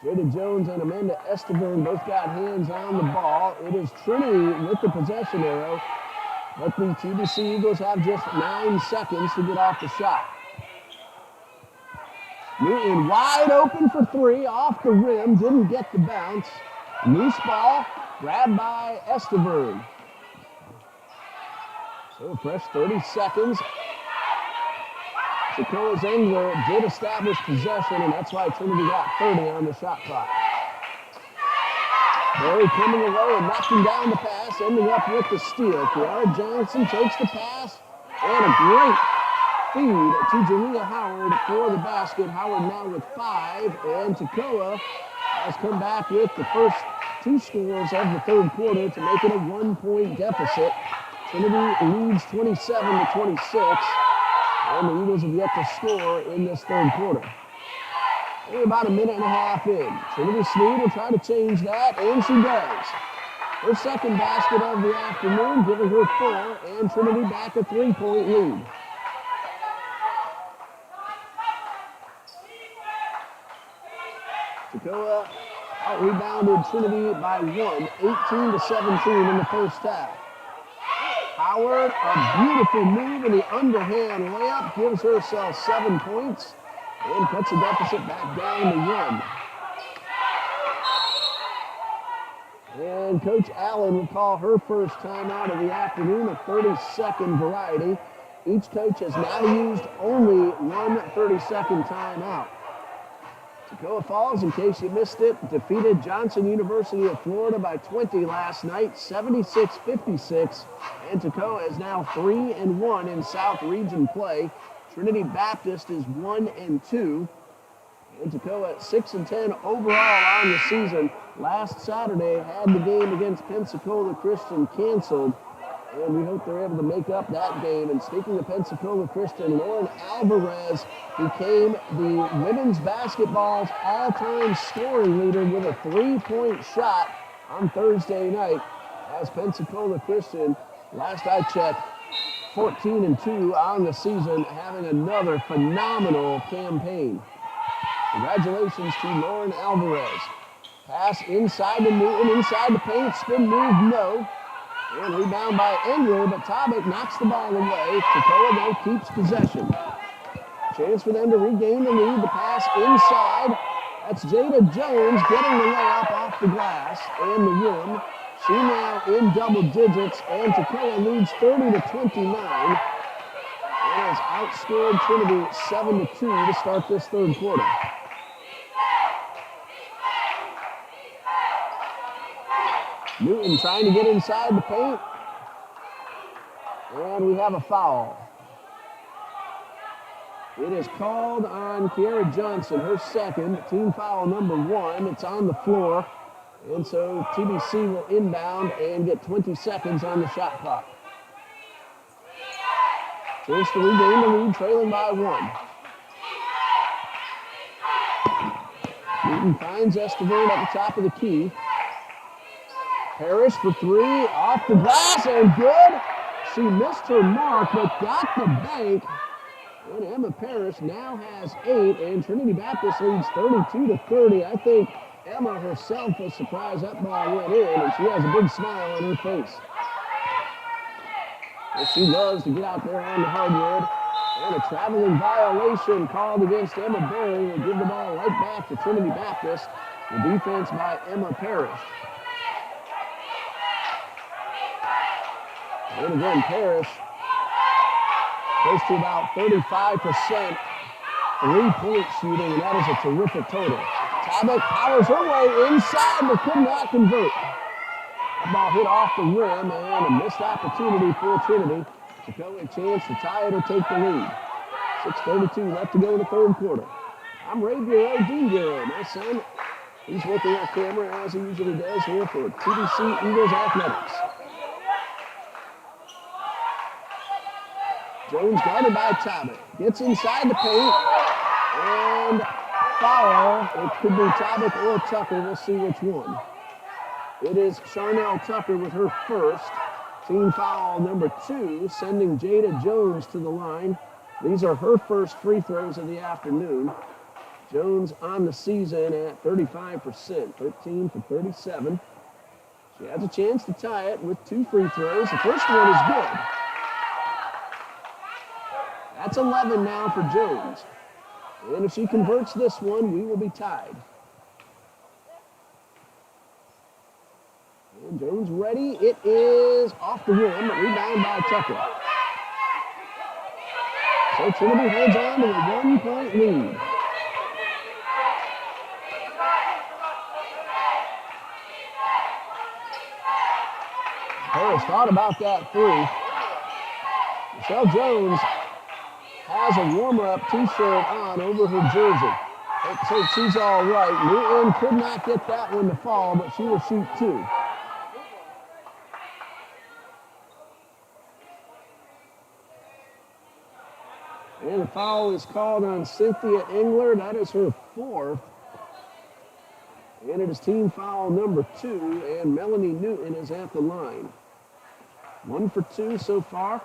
Jada Jones and Amanda Esteban both got hands on the ball. It is Trinity with the possession arrow, but the TBC Eagles have just 9 seconds to get off the shot. Newton wide open for 3, off the rim, didn't get the bounce. Loose ball, grabbed by Esteban. So fresh 30 seconds. Toccoa's Engler did establish possession, and that's why Trinity got 30 on the shot clock. Barry coming away and knocking down the pass, ending up with the steal. Kiara Johnson takes the pass, and a great feed to Jalea Howard for the basket. Howard now with 5, and Toccoa has come back with the first 2 scores of the third quarter to make it a 1-point deficit. Trinity leads 27-26. And the Eagles have yet to score in this third quarter. We're about a minute and a half in. Trinity Sneed will try to change that, and she does. Her second basket of the afternoon, giving her 4, and Trinity back a 3-point lead. Toccoa out-rebounded Trinity by 1, 18-17 in the first half. Howard, a beautiful move in the underhand layup, gives herself 7 points and cuts the deficit back down to 1. And Coach Allen will call her first timeout of the afternoon, a 30-second variety. Each coach has now used only one 30-second timeout. Toccoa Falls, in case you missed it, defeated Johnson University of Florida by 20 last night, 76-56. And Toccoa is now 3-1 in South Region play. Trinity Baptist is 1-2. And Toccoa at 6-10 overall on the season. Last Saturday had the game against Pensacola Christian canceled. And we hope they're able to make up that game. And speaking of Pensacola Christian, Lauren Alvarez became the women's basketball's all-time scoring leader with a 3-point shot on Thursday night. As Pensacola Christian, last I checked, 14-2 on the season, having another phenomenal campaign. Congratulations to Lauren Alvarez. Pass inside to Newton, inside the paint, spin move, no. And rebound by Engler, but Tobic knocks the ball away. Toccoa, though, keeps possession. Chance for them to regain the lead. The pass inside. That's Jada Jones getting the layup off the glass and the rim. She now in double digits, and Toccoa leads 30-29. and has outscored Trinity 7-2 to start this third quarter. Newton trying to get inside the paint. And we have a foul. It is called on Kiara Johnson, her second, team foul number 1. It's on the floor. And so TBC will inbound and get 20 seconds on the shot clock. Chance to regain the lead, trailing by 1. Newton finds Esteverne at the top of the key. Parrish for 3, off the glass, and good. She missed her mark, but got the bank. And Emma Parrish now has 8, and Trinity Baptist leads 32-30. I think Emma herself was surprised that ball went in, and she has a big smile on her face. And she loves to get out there on the hardwood. And a traveling violation called against Emma Berry will give the ball right back to Trinity Baptist. The defense by Emma Parrish. And again, Parrish close to about 35% three-point shooting, and that is a terrific total. Tabak powers her way inside, but could not convert. That ball hit off the rim, and a missed opportunity for Trinity. Toccoa a chance to tie it or take the lead. 6:32 left to go in the third quarter. I'm Ray Bureau, Dean Bureau. My son, he's working our camera as he usually does here for TBC Eagles Athletics. Jones guarded by Tabak. Gets inside the paint. And foul. It could be Tabak or Tucker. We'll see which one. It is Charnel Tucker with her first. Team foul number 2, sending Jada Jones to the line. These are her first free throws of the afternoon. Jones on the season at 35%, 13 for 37. She has a chance to tie it with 2 free throws. The first one is good. That's 11 now for Jones. And if she converts this one, we will be tied. And Jones ready. It is off the rim. Rebound by Tucker. So Trinity holds on to a 1-point lead. Harris thought about that 3. Michelle Jones has a warm-up t-shirt on over her jersey. Let's hope she's all right. Newton could not get that one to fall, but she will shoot 2. And the foul is called on Cynthia Engler. That is her 4th. And it is team foul number 2, and Melanie Newton is at the line. 1 for 2 so far.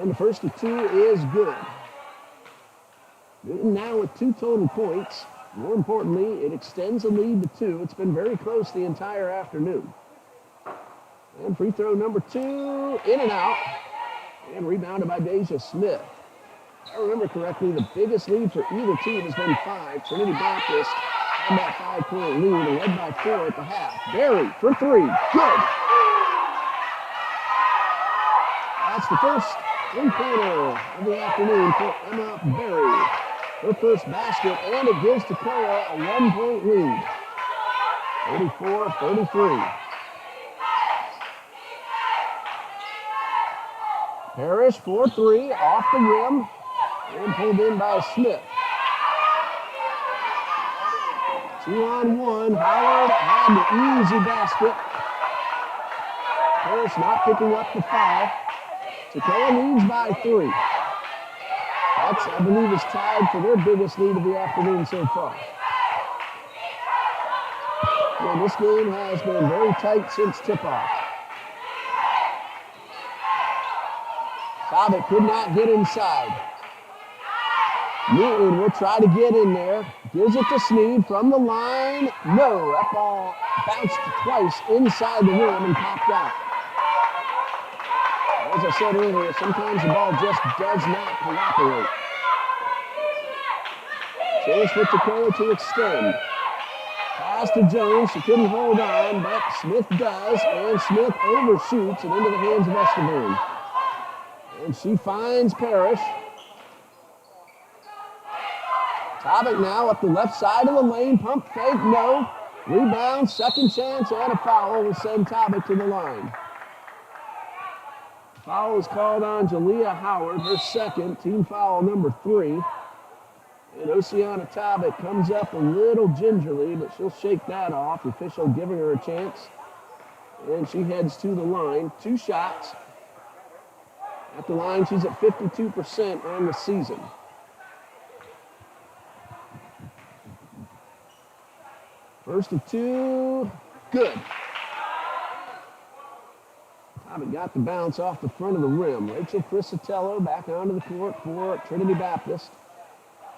And the first of 2 is good. Newton now with 2 total points. More importantly, it extends the lead to 2. It's been very close the entire afternoon. And free throw number 2, in and out. And rebounded by Deja Smith. If I remember correctly, the biggest lead for either team has been 5. Trinity Baptist had that 5-point lead and led by 4 at the half. Berry for 3, good. That's the first 3-pointer of the afternoon for Emma Berry. Her first basket, and it gives Toccoa a 1-point lead. 34-33. Parrish for 3, off the rim, and pulled in by Smith. 2-on-1, Howard had the easy basket. Parrish not picking up the foul. Toccoa leads by 3. That's, I believe, is tied for their biggest lead of the afternoon so far. And this game has been very tight since tip-off. Tabak could not get inside. Newton will try to get in there. Gives it to Sneed from the line. No, that ball bounced twice inside the rim and popped out. As I said earlier, sometimes the ball just does not cooperate. Chance for Toccoa to extend. Pass Pass to Jones. She couldn't hold on, but Smith does, and Smith overshoots and into the hands of Esteban. And she finds Parrish. Topic now up the left side of the lane. Pump fake, no. Rebound, second chance, and a foul will send Topic to the line. Foul is called on Jalea Howard, her second, team foul number 3. And Oceana Topic comes up a little gingerly, but she'll shake that off. The official giving her a chance. And she heads to the line. 2 shots. At the line, she's at 52% on the season. First of 2, good. Topic got the bounce off the front of the rim. Rachel Crisatello back onto the court for Trinity Baptist.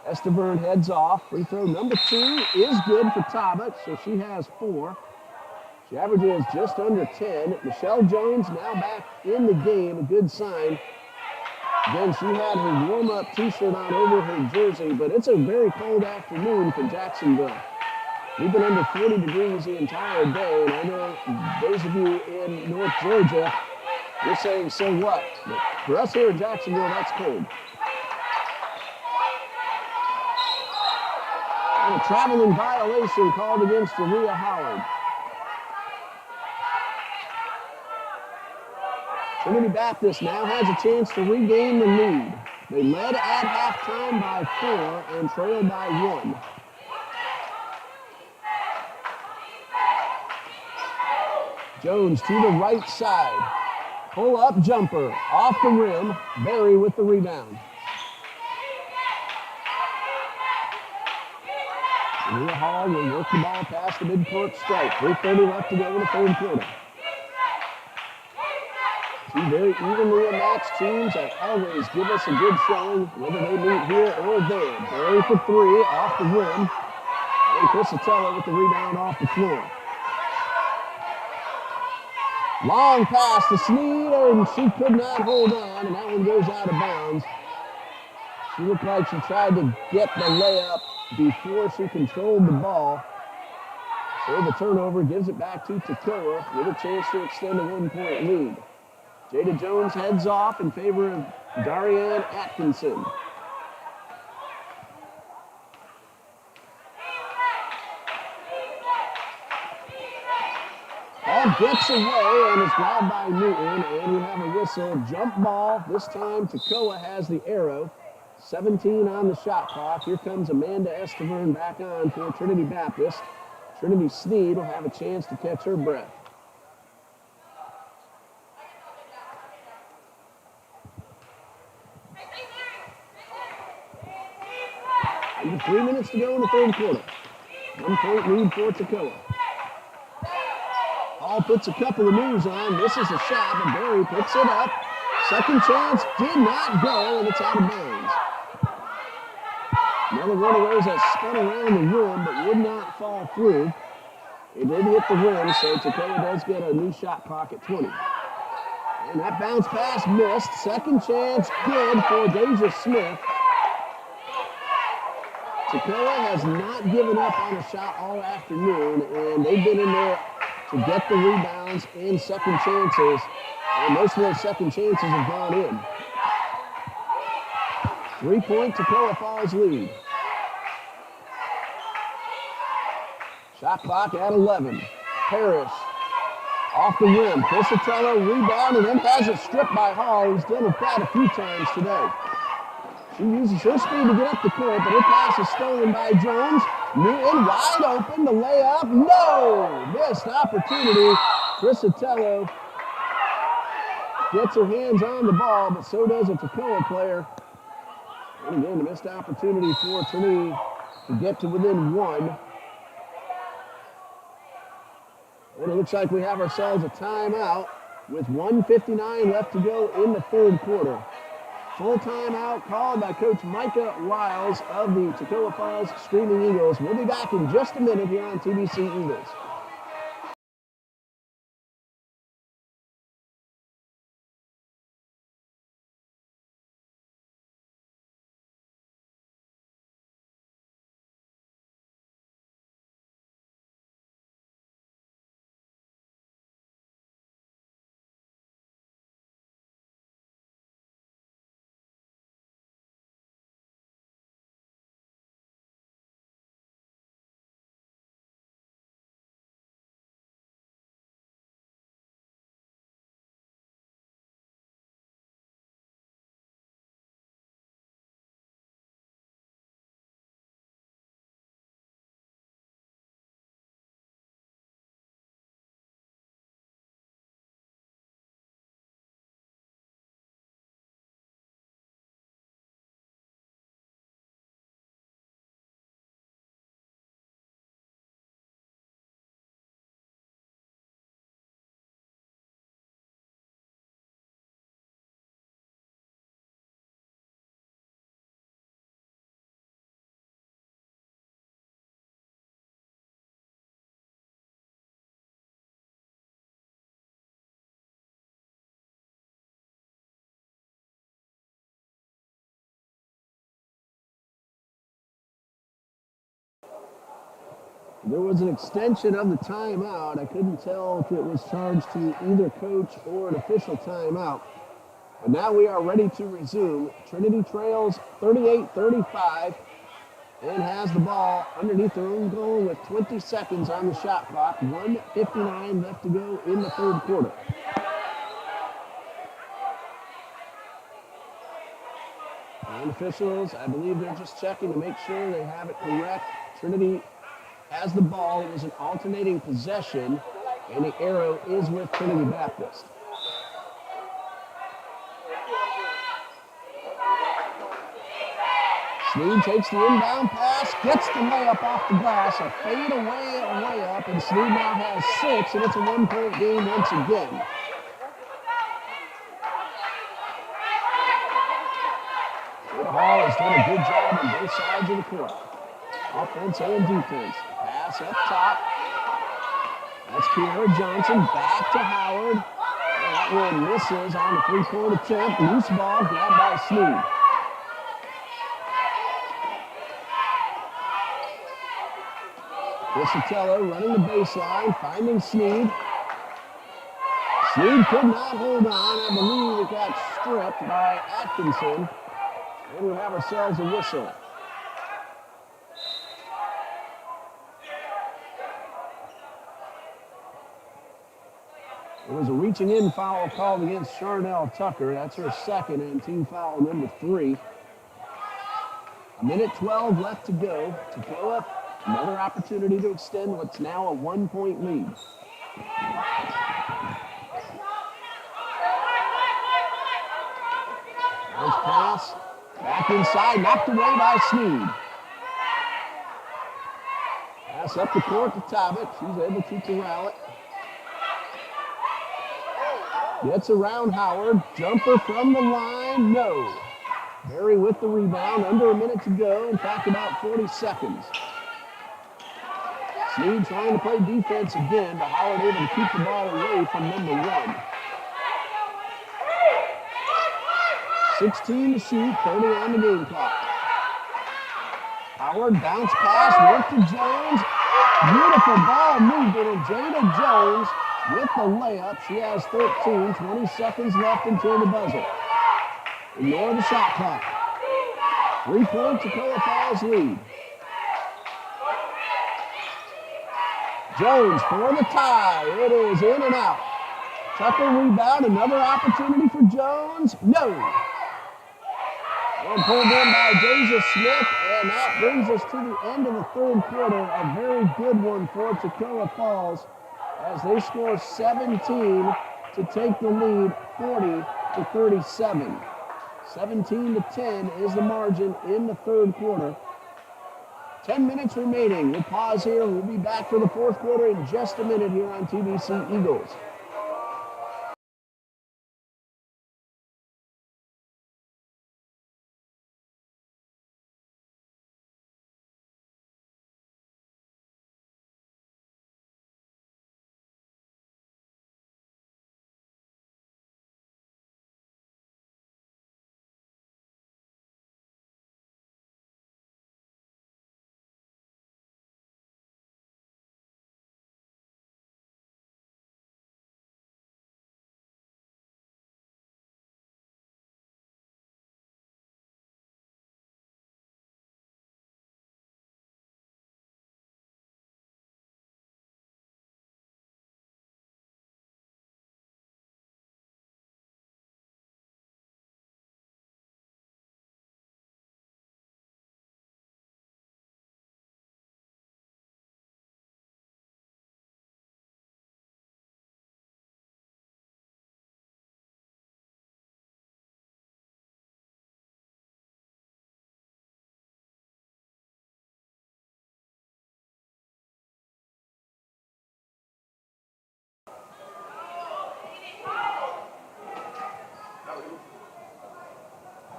Esteban heads off. Free throw number 2 is good for Topic, so she has 4. She averages just under 10. Michelle Jones now back in the game, a good sign. Again, she had her warm-up t-shirt on over her jersey, but it's a very cold afternoon for Jacksonville. We've been under 40 degrees the entire day, and I know those of you in North Georgia, you're saying, so what? But for us here in Jacksonville, that's cold. And a traveling violation called against Jalea Howard. Trinity Baptist now has a chance to regain the lead. They led at halftime by 4 and trailed by 1. Jones to the right side. Pull-up jumper off the rim. Berry with the rebound. Leah Hall will work the ball past the midcourt stripe. 3:30 left to go in the third quarter. 2 very evenly matched teams that always give us a good showing, whether they meet here or there. Berry for 3 off the rim. And Crisatello with the rebound off the floor. Long pass to Sneed, and she could not hold on, and that one goes out of bounds. She looked like she tried to get the layup before she controlled the ball. So the turnover gives it back to Toccoa with a chance to extend a 1-point lead. Jada Jones heads off in favor of Darianne Atkinson. Ball gets away and is grabbed by Newton, and we have a whistle. Jump ball. This time Toccoa has the arrow. 17 on the shot clock. Here comes Amanda Esteban back on for Trinity Baptist. Trinity Sneed will have a chance to catch her breath. Under 3 minutes to go in the third quarter. 1-point lead for Toccoa. Hall puts a couple of moves on. This is a shot, but Berry picks it up. Second chance did not go, and it's out of bounds. Another one of those that spun around the rim but would not fall through. It did hit the rim, so Toccoa does get a new shot clock at 20. And that bounce pass missed. Second chance good for Deja Smith. Toccoa has not given up on a shot all afternoon, and they've been in there to get the rebounds and second chances. And most of those second chances have gone in. 3-point Toccoa Falls lead. Shot clock at 11. Parrish off the rim. Crisatello rebound and then has it stripped by Hall, who's done it quite a few times today. She uses her speed to get up the court, but her pass is stolen by Jones. Newton wide open, the layup, no! Missed opportunity. Crisatello gets her hands on the ball, but so does a Toccoa player. And again, the missed opportunity for Trinity to get to within 1. And it looks like we have ourselves a timeout with 1:59 left to go in the third quarter. Full timeout called by Coach Micah Wiles of the Toccoa Falls Screaming Eagles. We'll be back in just a minute here on TBC Eagles. There was an extension of the timeout. I couldn't tell if it was charged to either coach or an official timeout. But now we are ready to resume. Trinity trails 38-35 and has the ball underneath their own goal with 20 seconds on the shot clock. 1:59 left to go in the third quarter. And officials, I believe they're just checking to make sure they have it correct. Trinity has the ball. It was an alternating possession, and the arrow is with Trinity Baptist. Sneed takes the inbound pass, gets the layup off the glass, a fade-away layup, and Sneed now has 6, and it's a one-point game once again. Hall has done a good job on both sides of the court. Offense and defense. Pass up top. That's Kiara Johnson. Back to Howard. And that one misses on the three-point attempt. Loose ball grabbed by Sneed. Piscitello running the baseline, finding Sneed. Sneed could not hold on. I believe it got stripped by Atkinson. And we have ourselves a whistle. It was a reaching in foul called against Charnel Tucker. That's her second and team foul number 3. 1:12 left to go. Toccoa, another opportunity to extend what's now a one-point lead. Nice pass. Back inside, knocked away by Sneed. Pass up the court to Talbot. She's able to corral it. Gets around Howard. Jumper from the line, no. Berry with the rebound, under a minute to go. In fact, about 40 seconds. Sneed trying to play defense again, but Howard able to keep the ball away from number 1. 16 to shoot, 30 on the game clock. Howard bounce pass, work to Jones. Beautiful ball movement, and Jada Jones with the layup. She has 13, 20 seconds left until the buzzer. Ignore the shot clock. 3-point Toccoa Falls lead. Jones for the tie. It is in and out. Tucker rebound, another opportunity for Jones. No. And pulled in by Deja Smith, and that brings us to the end of the third quarter. A very good one for Toccoa Falls as they score 17 to take the lead 40-37. 17-10 is the margin in the third quarter. 10 minutes remaining. We'll pause here. We'll be back for the fourth quarter in just a minute here on TBC Eagles.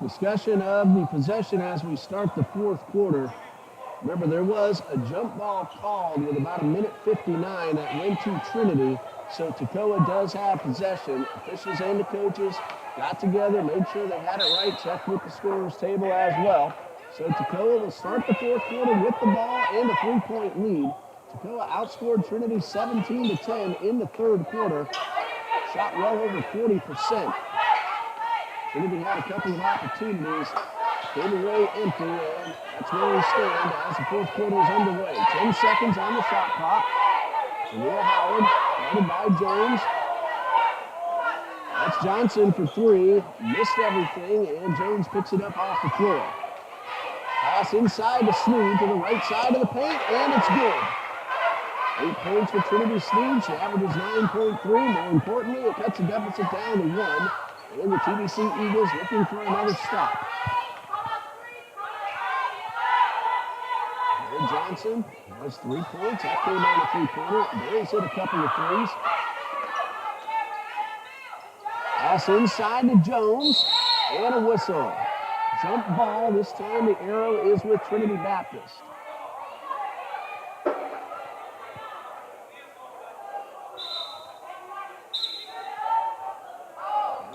Discussion of the possession as we start the fourth quarter. Remember, there was a jump ball called with about 1:59 that went to Trinity, so Toccoa does have possession. Officials and the coaches got together, made sure they had it right, checked with the scorer's table as well. So Toccoa will start the fourth quarter with the ball and a 3-point lead. Toccoa outscored Trinity 17-10 in the third quarter. Shot well over 40%. Trinity had a couple of opportunities. Came away empty, and that's where we stand as the fourth quarter is underway. 10 seconds on the shot clock. Jalea Howard, guarded by Jones. That's Johnson for three. Missed everything, and Jones picks it up off the floor. Pass inside to Sneed to the right side of the paint, and it's good. 8 points for Trinity Sneed. She averages 9.3. More importantly, it cuts the deficit down to 1. And the TBC Eagles looking for another stop. Ed Johnson has 3 points. That came on a three-pointer. Barry's hit a couple of threes. Pass inside to Jones, and a whistle. Jump ball. This time the arrow is with Trinity Baptist.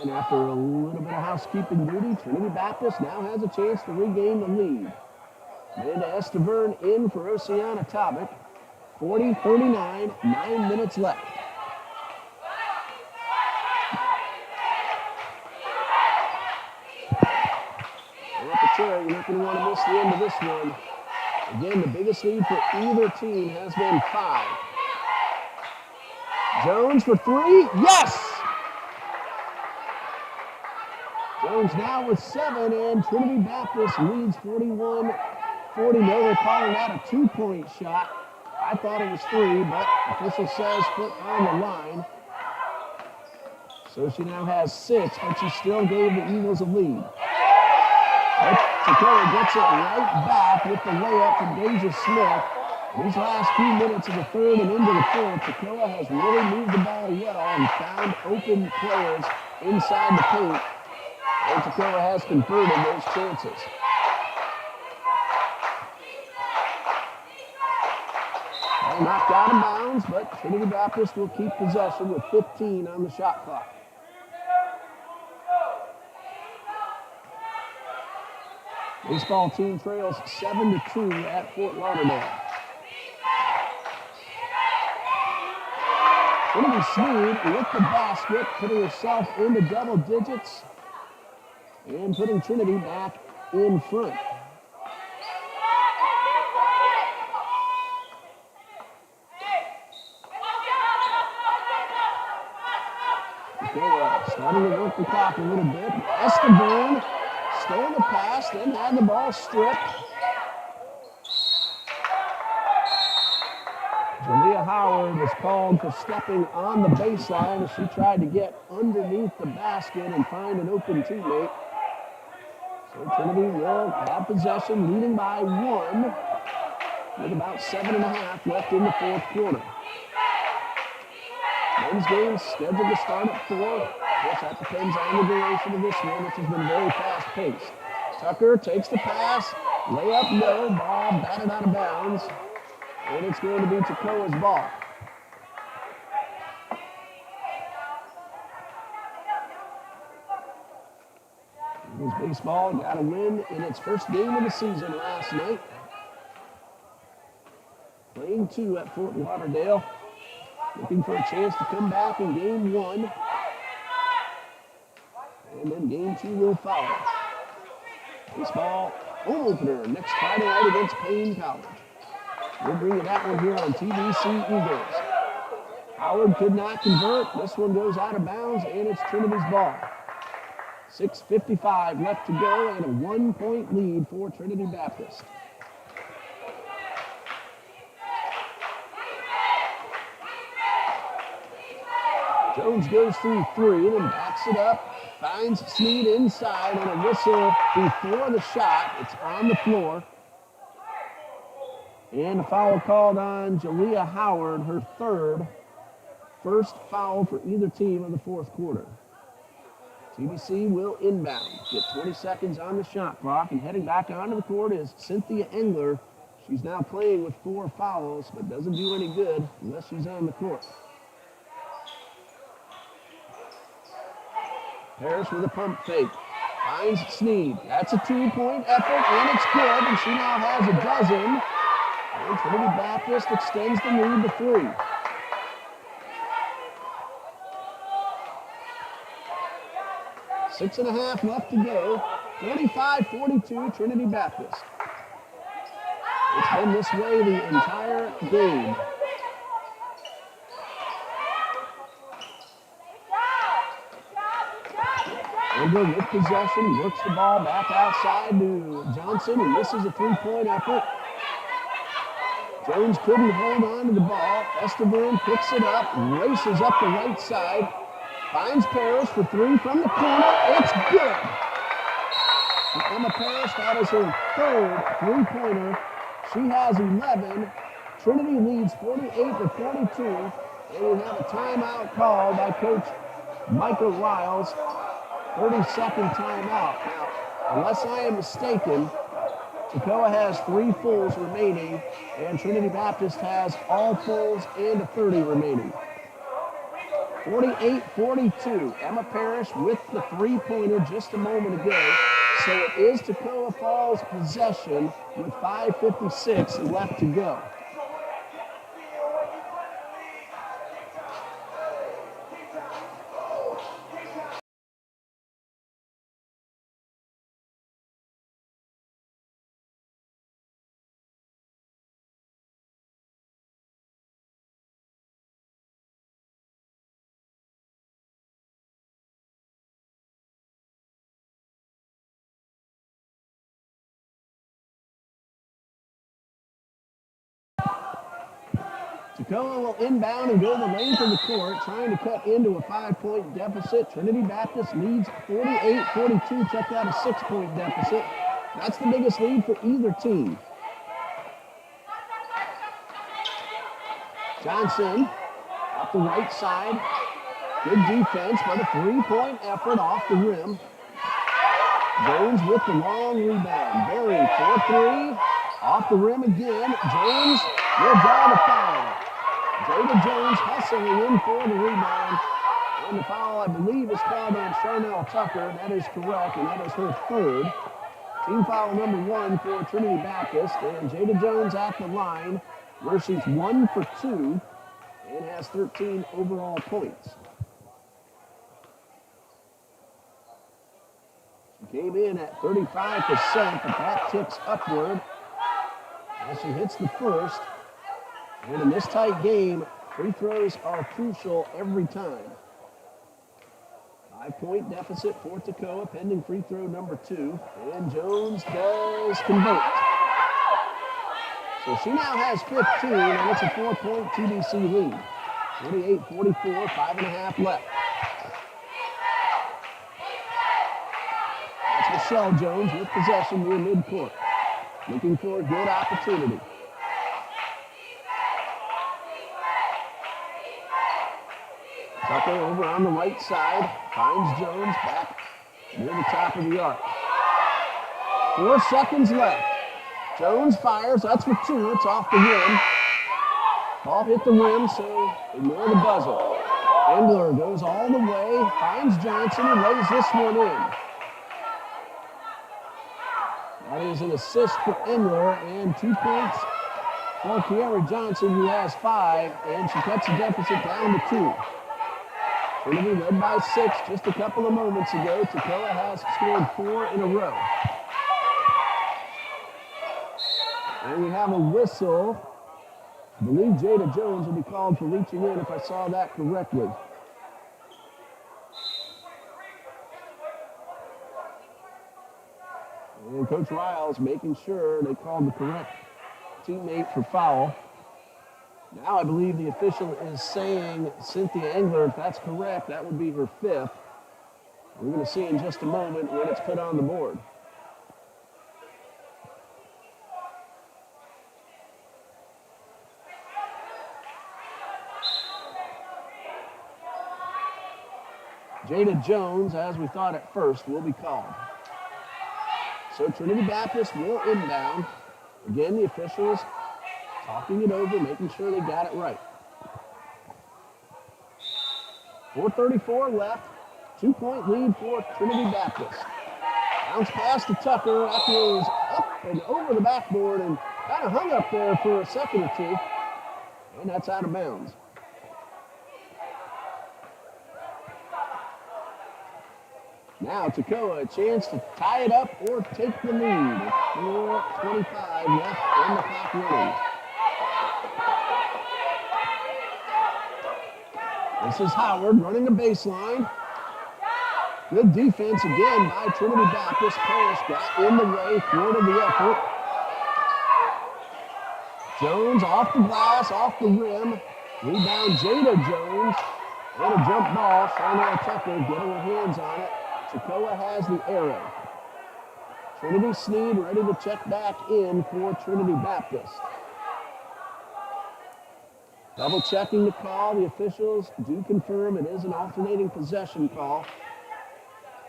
And after a little bit of housekeeping duty, Trinity Baptist now has a chance to regain the lead. Amanda Estavern in for Oceana Tobic. 40-39, 9 minutes left. You're not going to want to miss the end of this one. Again, the biggest lead for either team has been 5. Jones for 3. Yes! Jones now with 7, and Trinity Baptist leads 41-40. No, they're calling that a 2-point shot. I thought it was 3, but official says foot on the line. So she now has 6, but she still gave the Eagles a lead. Toccoa gets it right back with the layup from Deja Smith. These last few minutes of the third and into the fourth, Toccoa has really moved the ball well and found open players inside the paint. And Toccoa has converted those chances. Well, knocked out of bounds, but Trinity Baptist will keep possession with 15 on the shot clock. Baseball team trails 7-2 at Fort Lauderdale. Trinity Sneed with the basket, putting herself into double digits and putting Trinity back in front. Okay, starting to work the clock a little bit. Estavern stole the pass, then had the ball stripped. Jalea Howard was called for stepping on the baseline as she tried to get underneath the basket and find an open teammate. So Trinity will have possession, leading by 1 with about 7.5 left in the fourth quarter. Men's game scheduled to start at 4. Of course, that depends on the duration of this one, which has been very fast-paced. Tucker takes the pass, layup no, ball batted out of bounds, and it's going to be Toccoa's ball. Eagles baseball got a win in its first game of the season last night. Playing 2 at Fort Lauderdale. Looking for a chance to come back in game 1. And then game 2 will follow. Baseball home opener next Friday night against Payne College. We'll bring you that one here on TBC Eagles. Howard could not convert. This one goes out of bounds, and it's Trinity's ball. 6:55 left to go, and a 1-point lead for Trinity Baptist. Jones goes through 3 and backs it up. Finds Sneed inside, and a whistle before the shot. It's on the floor. And a foul called on Jalea Howard, her third. First foul for either team in the fourth quarter. TBC will inbound. Get 20 seconds on the shot clock, and heading back onto the court is Cynthia Engler. She's now playing with 4 fouls, but doesn't do any good unless she's on the court. Harris with a pump fake. Finds Sneed. That's a 2-point effort, and it's good, and she now has a dozen. And Trinity Baptist extends the lead to 3. Six and a half left to go. 45-42, Trinity Baptist. It's been this way the entire game. Engler with possession, works the ball back outside to Johnson, and misses a three-point effort. Jones couldn't hold on to the ball. Estevan picks it up, races up the right side, finds Parrish for 3 from the corner. It's good. Emma Parrish, that is her 3rd three-pointer. She has 11. Trinity leads 48-42, and we have a timeout called by Coach Michael Riles. 30-second timeout. Now, unless I am mistaken, Toccoa has 3 fulls remaining, and Trinity Baptist has all fulls and a 30 remaining. 48-42. Emma Parrish with the three-pointer just a moment ago. So it is Toccoa Falls' possession with 5:56 left to go. Toccoa will inbound and go the length of the court, trying to cut into a 5-point deficit. Trinity Baptist leads 48-42, check out a 6-point deficit. That's the biggest lead for either team. Johnson off the right side. Good defense, but a 3-point effort off the rim. Jones with the long rebound. Berry for 3. Off the rim again. Jones will draw the foul. Jada Jones hustling in for the rebound. And the foul, I believe, is called on Charnel Tucker. That is correct, and that is her 3rd. Team foul number 1 for Trinity Baptist. And Jada Jones at the line, where she's 1 for 2 and has 13 overall points. She came in at 35%, but that ticks upward as she hits the first. And in this tight game, free throws are crucial every time. 5-point deficit for Toccoa, pending free throw number 2. And Jones does convert. So she now has 15, and it's a 4-point TBC lead. 48-44, 5.5 left. That's Michelle Jones with possession near midcourt. Looking for a good opportunity. Tucker over on the right side, finds Jones back near the top of the arc. 4 seconds left. Jones fires, that's for 2, it's off the rim. Ball hit the rim, so ignore the buzzer. Engler goes all the way, finds Johnson and lays this one in. That is an assist for Engler and 2 points for Kiara Johnson, who has 5, and she cuts the deficit down to 2. Trinity led by 6 just a couple of moments ago. Toccoa has scored 4 in a row. And we have a whistle. I believe Jada Jones will be called for reaching in if I saw that correctly. And Coach Riles making sure they called the correct teammate for foul. Now I believe the official is saying Cynthia Engler. If that's correct, that would be her 5th. We're going to see in just a moment when it's put on the board. Jada Jones, as we thought at first, will be called. So Trinity Baptist will inbound. Again, the officials talking it over, making sure they got it right. 4:34 left. 2-point lead for Trinity Baptist. Bounce pass to Tucker. That goes up and over the backboard, and Kind of hung up there for a second or two, and that's out of bounds. Now Toccoa, a chance to tie it up or take the lead. 4:25 left in the clock running. This is Howard running the baseline. Good defense again by Trinity Baptist. Parrish got in the way, thwarted the effort. Jones off the glass, off the rim. Rebound Jada Jones. And a jump ball. Charnel Tucker getting her hands on it. Toccoa has the arrow. Trinity Sneed ready to check back in for Trinity Baptist. Double checking the call. The officials do confirm it is an alternating possession call.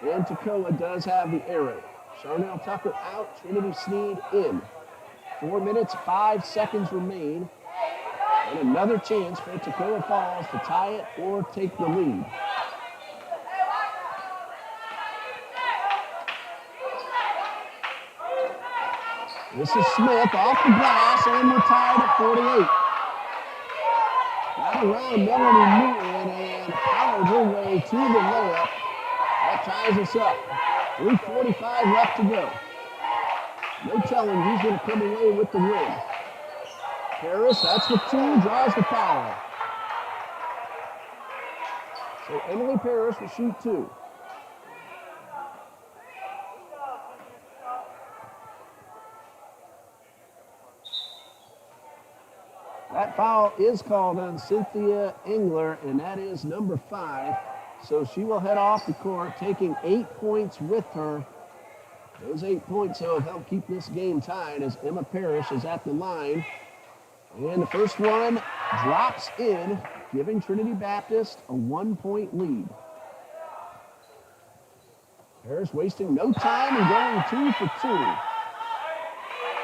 And Toccoa does have the arrow. Charnel Tucker out, Trinity Sneed in. 4 minutes, 5 seconds remain. And another chance for Toccoa Falls to tie it or take the lead. This is Smith off the glass, and we're tied at 48. Got around Melanie Newton and powered her way to the layup. That ties us up. 3:45 left to go. No telling who's going to come away with the win. Harris, that's the 2, draws the foul. So Emily Parrish will shoot 2. That foul is called on Cynthia Engler, and that is number 5. So she will head off the court, taking 8 points with her. Those 8 points will help keep this game tied as Emma Parrish is at the line. And the first one drops in, giving Trinity Baptist a 1-point lead. Parrish wasting no time and going 2 for 2.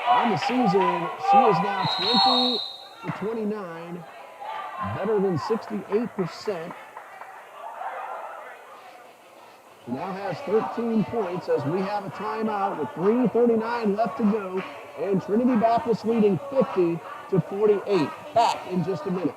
On the season, she is now 20 for 29, better than 68%. She now has 13 points as we have a timeout with 3:39 left to go, and Trinity Baptist leading 50 to 48. Back in just a minute.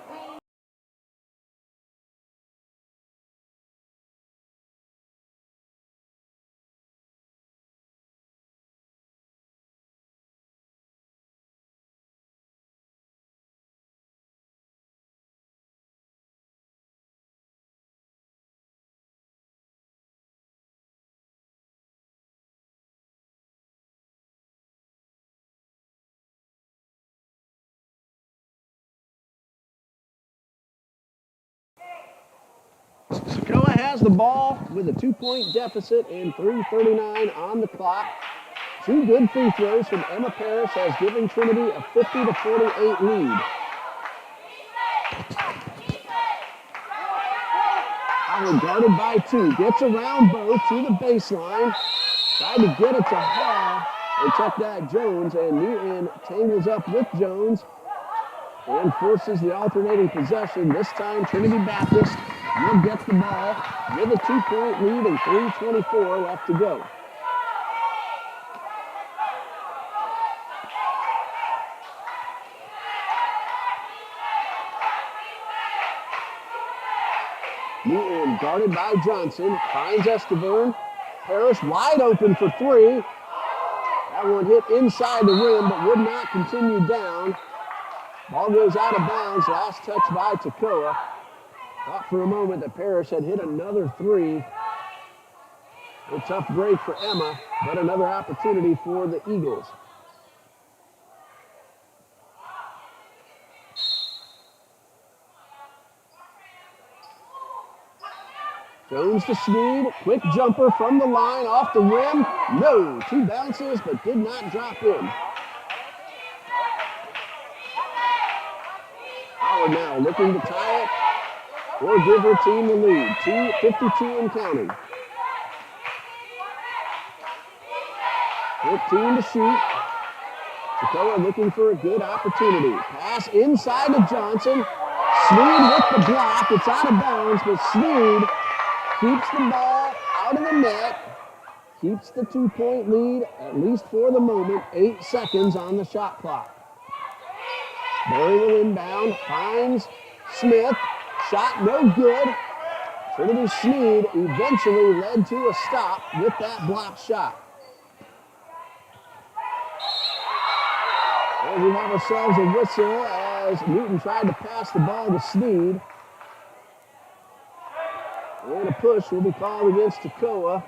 Toccoa has the ball with a 2-point deficit and 3:39 on the clock. 2 good free throws from Emma Parrish has given Trinity a 50 to 48 lead. Howard guarded by 2, gets around both to the baseline. Tried to get it to Hall and check that Jones, and Newton tangles up with Jones and forces the alternating possession. This time Trinity Baptist will get the ball with a 2-point lead and 3:24 left to go. Newton guarded by Johnson, finds Esteburn. Parrish wide open for 3. That one hit inside the rim but would not continue down. Ball goes out of bounds, last touch by Toccoa. Thought for a moment that Parrish had hit another 3. A tough break for Emma, but another opportunity for the Eagles. Jones to Sneed, quick jumper from the line, off the rim. No, 2 bounces, but did not drop in. Howard now looking to tie it or give her team the lead. 2:52 and counting. 14 to shoot. Toccoa looking for a good opportunity. Pass inside to Johnson. Sneed with the block. It's out of bounds, but Sneed keeps the ball out of the net. Keeps the 2-point lead, at least for the moment. 8 seconds on the shot clock. Barry will inbound, finds Smith. Shot no good. Trinity Sneed eventually led to a stop with that block shot. And we have ourselves a whistle as Newton tried to pass the ball to Sneed. And a push will be called against Toccoa.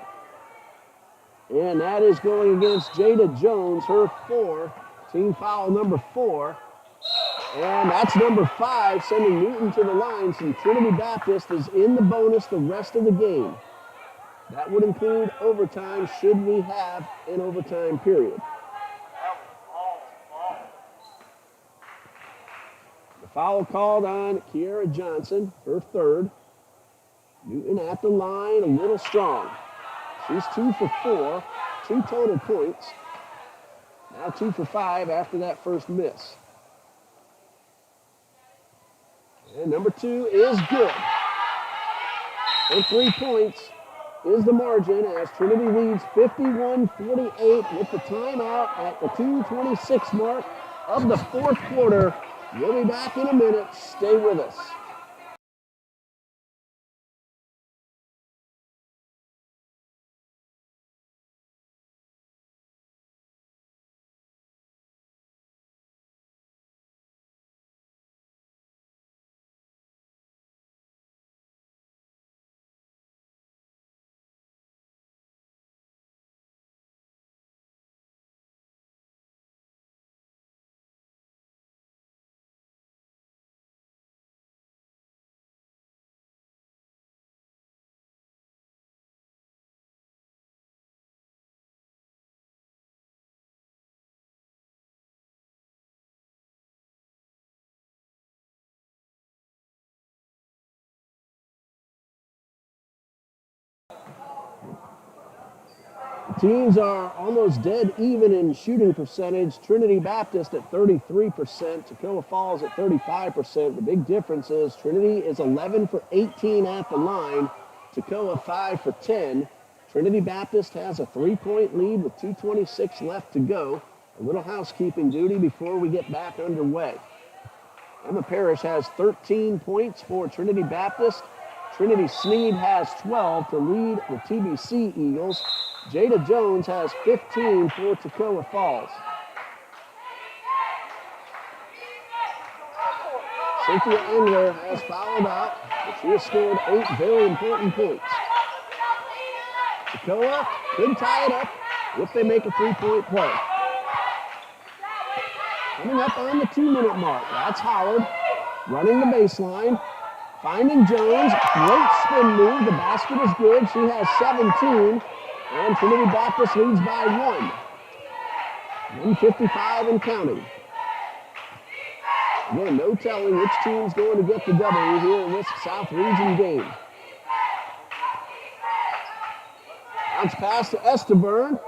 And that is going against Jada Jones, her 4, team foul number 4. And that's number 5, sending Newton to the line, so Trinity Baptist is in the bonus the rest of the game. That would include overtime should we have an overtime period. The foul called on Kiara Johnson, her 3rd. Newton at the line, a little strong. She's 2 for 4, 2 total points. Now 2 for 5 after that first miss. And number 2 is good. And 3 points is the margin as Trinity leads 51-48 with the timeout at the 2:26 mark of the 4th quarter. We'll be back in a minute. Stay with us. Teams are almost dead even in shooting percentage. Trinity Baptist at 33%, Toccoa Falls at 35%. The big difference is Trinity is 11 for 18 at the line, Toccoa 5 for 10. Trinity Baptist has a 3-point lead with 2:26 left to go. A little housekeeping duty before we get back underway. Emma Parrish has 13 points for Trinity Baptist. Trinity Sneed has 12 to lead the TBC Eagles. Jada Jones has 15 for Toccoa Falls. Cynthia Engler has fouled out, but she has scored 8 very important points. Toccoa could tie it up if they make a 3-point play. Coming up on the 2-minute mark, that's Howard running the baseline, finding Jones, great spin move, the basket is good, she has 17, and Trinity Baptist leads by 1. 1:55 and counting. Again, no telling which team's going to get the W here in this South Region game. Bounce pass to Esteburn.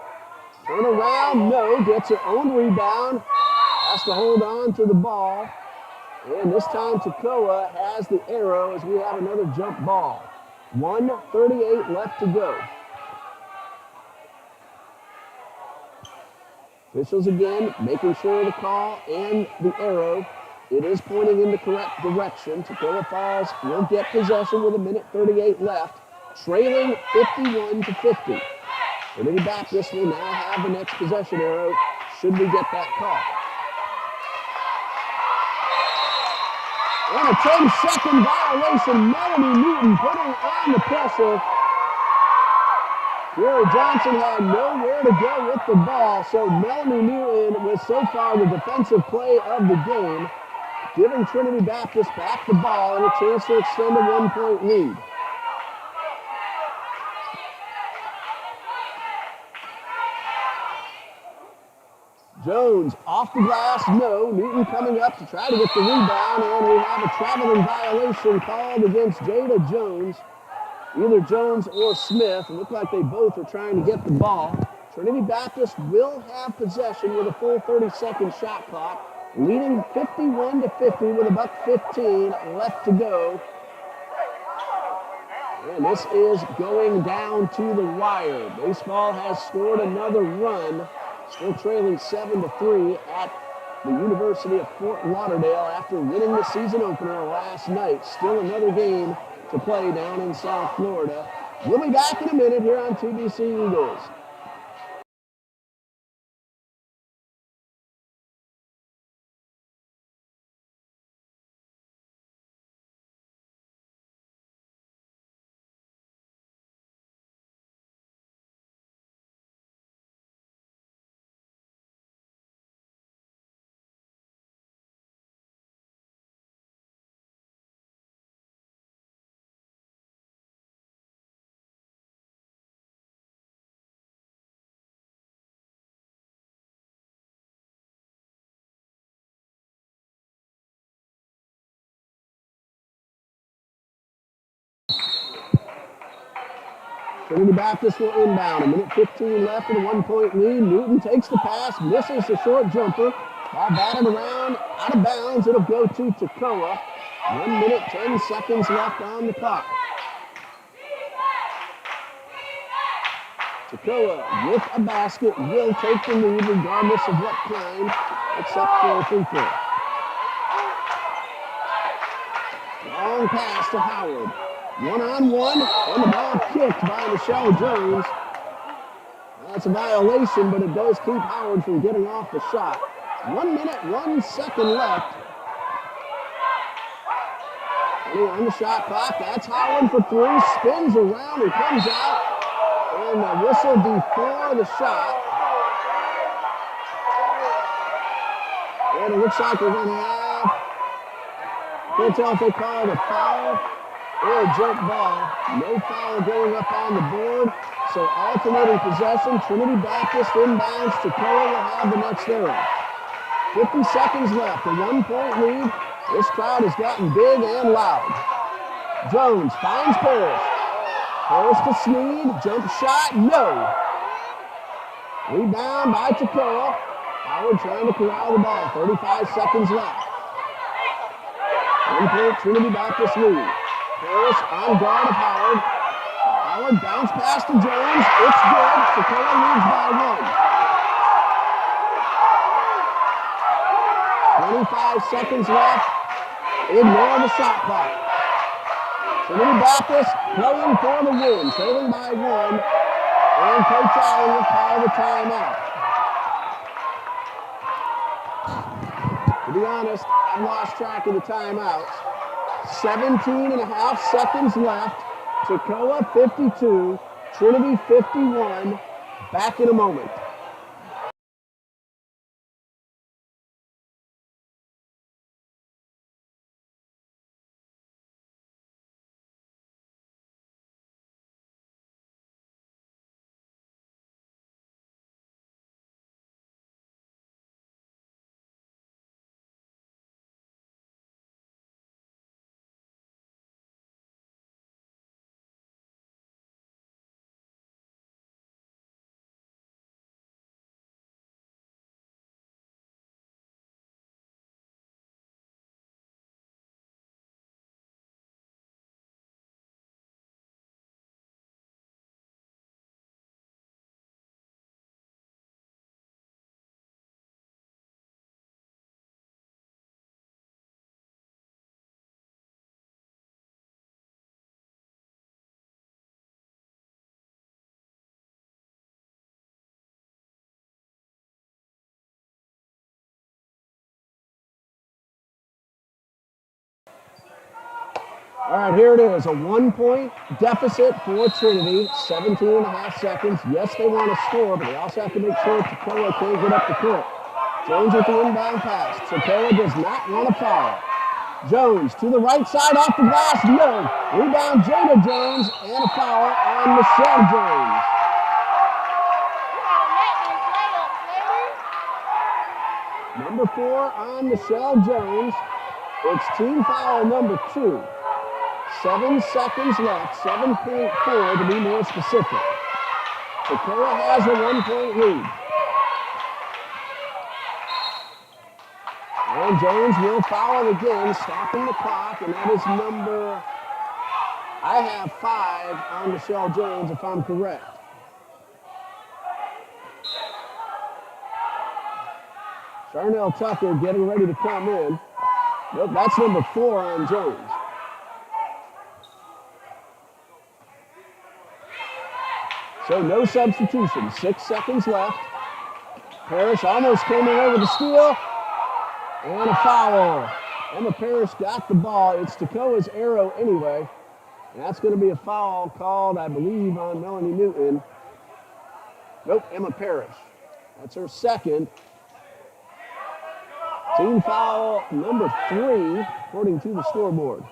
Turn around, no, gets her own rebound. Has to hold on to the ball. And this time Toccoa has the arrow as we have another jump ball. 1:38 left to go. Officials again making sure the call and the arrow, it is pointing in the correct direction. Toccoa Falls will get possession with 1:38 left, trailing 51-50. Trinity Baptist will now have the next possession arrow should we get that call. And a 10-second violation. Melanie Newton putting on the pressure. Kiara Johnson had nowhere to go with the ball, so Melanie Newton was so far the defensive play of the game, giving Trinity Baptist back the ball and a chance to extend a 1-point lead. Jones off the glass, no. Newton coming up to try to get the rebound, and we have a traveling violation called against Jada Jones. Either Jones or Smith. It looked like they both are trying to get the ball. Trinity Baptist will have possession with a full 30-second shot clock, leading 51-50 with $1:15 left to go. And this is going down to the wire. Baseball has scored another run. Still trailing 7-3 at the University of Fort Lauderdale after winning the season opener last night. Still another game to play down in South Florida. We'll be back in a minute here on TBC Eagles. Trinity Baptist will inbound. A minute 15 left in a 1-point lead. Newton takes the pass, misses the short jumper. Ball batted around, out of bounds. It'll go to Toccoa. 1 minute, 10 seconds left on the clock. Toccoa with a basket will take the lead regardless of what kind, except for a free throw. Long pass to Howard. One-on-one, and the ball kicked by Michelle Jones. That's a violation, but it does keep Howard from getting off the shot. 1 minute, 1 second left. On the shot clock, that's Howard for three, spins around and comes out. And the whistle before the shot. And it looks like we're going to have, can't tell if they call it a foul or a jump ball. No foul going up on the board. So alternating possession, Trinity Baptist inbounds. Toccoa will have the next arrow. 50 seconds left, a 1-point lead. This crowd has gotten big and loud. Jones finds Paris. Paris to Sneed, jump shot, no. Rebound by Toccoa. Howard trying to corral the ball, 35 seconds left. 1-point Trinity Baptist lead. Paris on guard of Howard. Howard bounce pass to Jones. It's good. Toccoa leads by 1. 25 seconds left. Ignore the shot clock. Trinity Baptist playing for the win, trailing by 1. And Coach Allen will call the timeout. To be honest, I've lost track of the timeouts. 17 and a half seconds left. Toccoa 52, Trinity 51. Back in a moment. All right, here it is, a 1-point deficit for Trinity, 17 and a half seconds. Yes, they want to score, but they also have to make sure Toccoa can't get up the court. Jones with the inbound pass. Toccoa does not want to foul. Jones to the right side off the glass, no. Rebound Jada Jones, and a foul on Michelle Jones. Number 4 on Michelle Jones. It's team foul number 2. 7 seconds left, 7.4 to be more specific. Toccoa has a 1-point lead. And Jones will foul again, stopping the clock, and that is number, I have 5 on Michelle Jones, if I'm correct. Darnell Tucker getting ready to come in. Nope, that's number 4 on Jones. So no substitution. 6 seconds left. Parrish almost came in over the steal. And a foul. Emma Parrish got the ball. It's Toccoa's arrow anyway. And that's going to be a foul called, I believe, on Melanie Newton. Nope, Emma Parrish. That's her second. Team foul number 3, according to the scoreboard.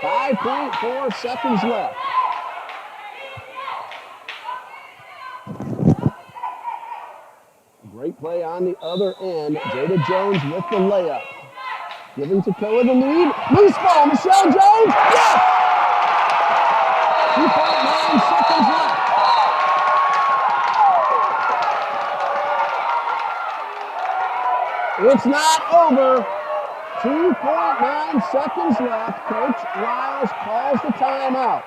.4 seconds left. Great play on the other end. Jada Jones with the layup. Giving Toccoa the lead. Loose ball, Michelle Jones. Yes! 2.9 seconds left. It's not over. 2.9 seconds left. Coach Riles calls the timeout.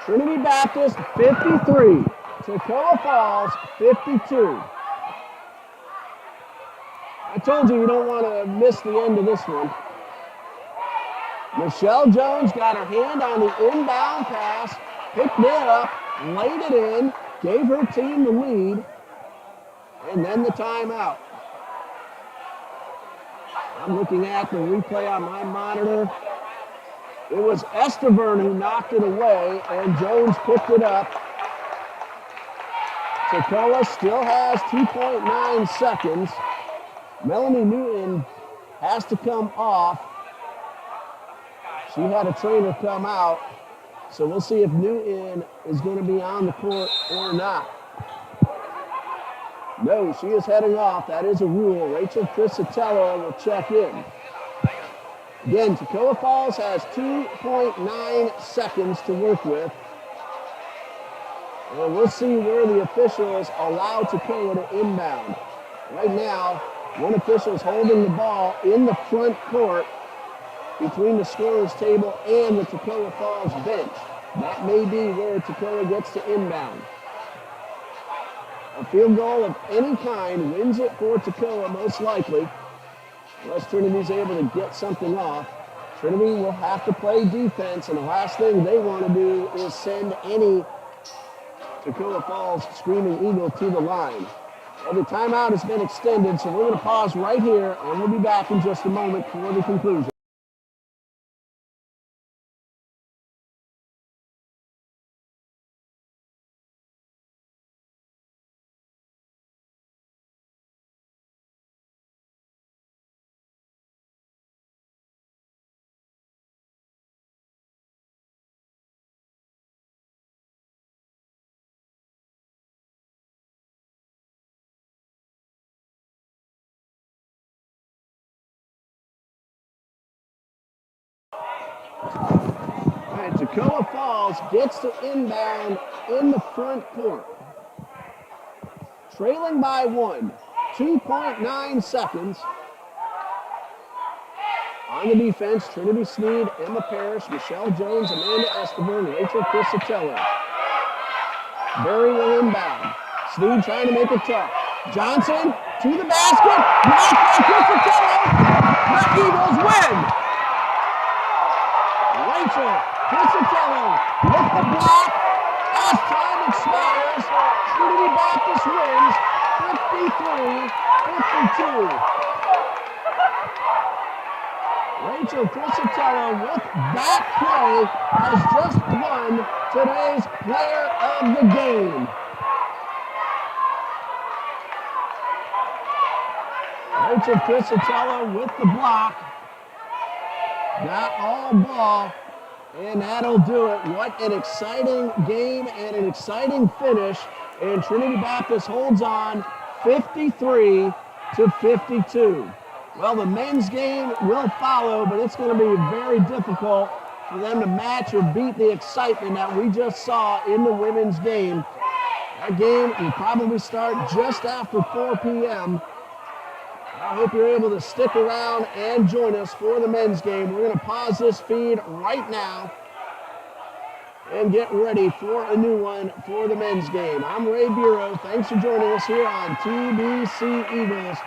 Trinity Baptist 53. Toccoa Falls 52. I told you don't want to miss the end of this one. Michelle Jones got her hand on the inbound pass, picked it up, laid it in, gave her team the lead, and then the timeout. I'm looking at the replay on my monitor. It was Estavern who knocked it away, and Jones picked it up. Toccoa still has 2.9 seconds. Melanie Newton has to come off. She had a trainer come out, so we'll see if Newton is going to be on the court or not. No, she is heading off. That is a rule. Rachel Crisatella will check in. Again, Toccoa Falls has 2.9 seconds to work with. And we'll see where the officials allow Toccoa to inbound. Right now, one official is holding the ball in the front court between the scorer's table and the Toccoa Falls bench. That may be where Toccoa gets to inbound. A field goal of any kind wins it for Toccoa, most likely. Unless Trinity's able to get something off. Trinity will have to play defense, and the last thing they want to do is send any Toccoa Falls Screaming Eagle to the line. Well, the timeout has been extended, so we're going to pause right here, and we'll be back in just a moment for the conclusion. All right, Toccoa Falls gets to inbound in the front court. Trailing by 1, 2.9 seconds. On the defense, Trinity Sneed, Emma Parrish, Michelle Jones, Amanda Esteban, Rachel Crisatella. Berry will inbound. Sneed trying to make it tough. Johnson to the basket. Blocked by Crisatella. The Eagles win. Rachel Crisatella with the block. As time expires, Trinity Baptist wins 53-52. Rachel Crisatella with that play has just won today's Player of the Game. Rachel Crisatella with the block. Got all ball, and that'll do it. What an exciting game and an exciting finish. And Trinity Baptist holds on 53-52. Well, the men's game will follow, but it's going to be very difficult for them to match or beat the excitement that we just saw in the women's game. That game will probably start just after 4 p.m. I hope you're able to stick around and join us for the men's game. We're going to pause this feed right now. and get ready for a new one for the men's game. I'm Ray Bureau. Thanks for joining us here on TBC Eagles.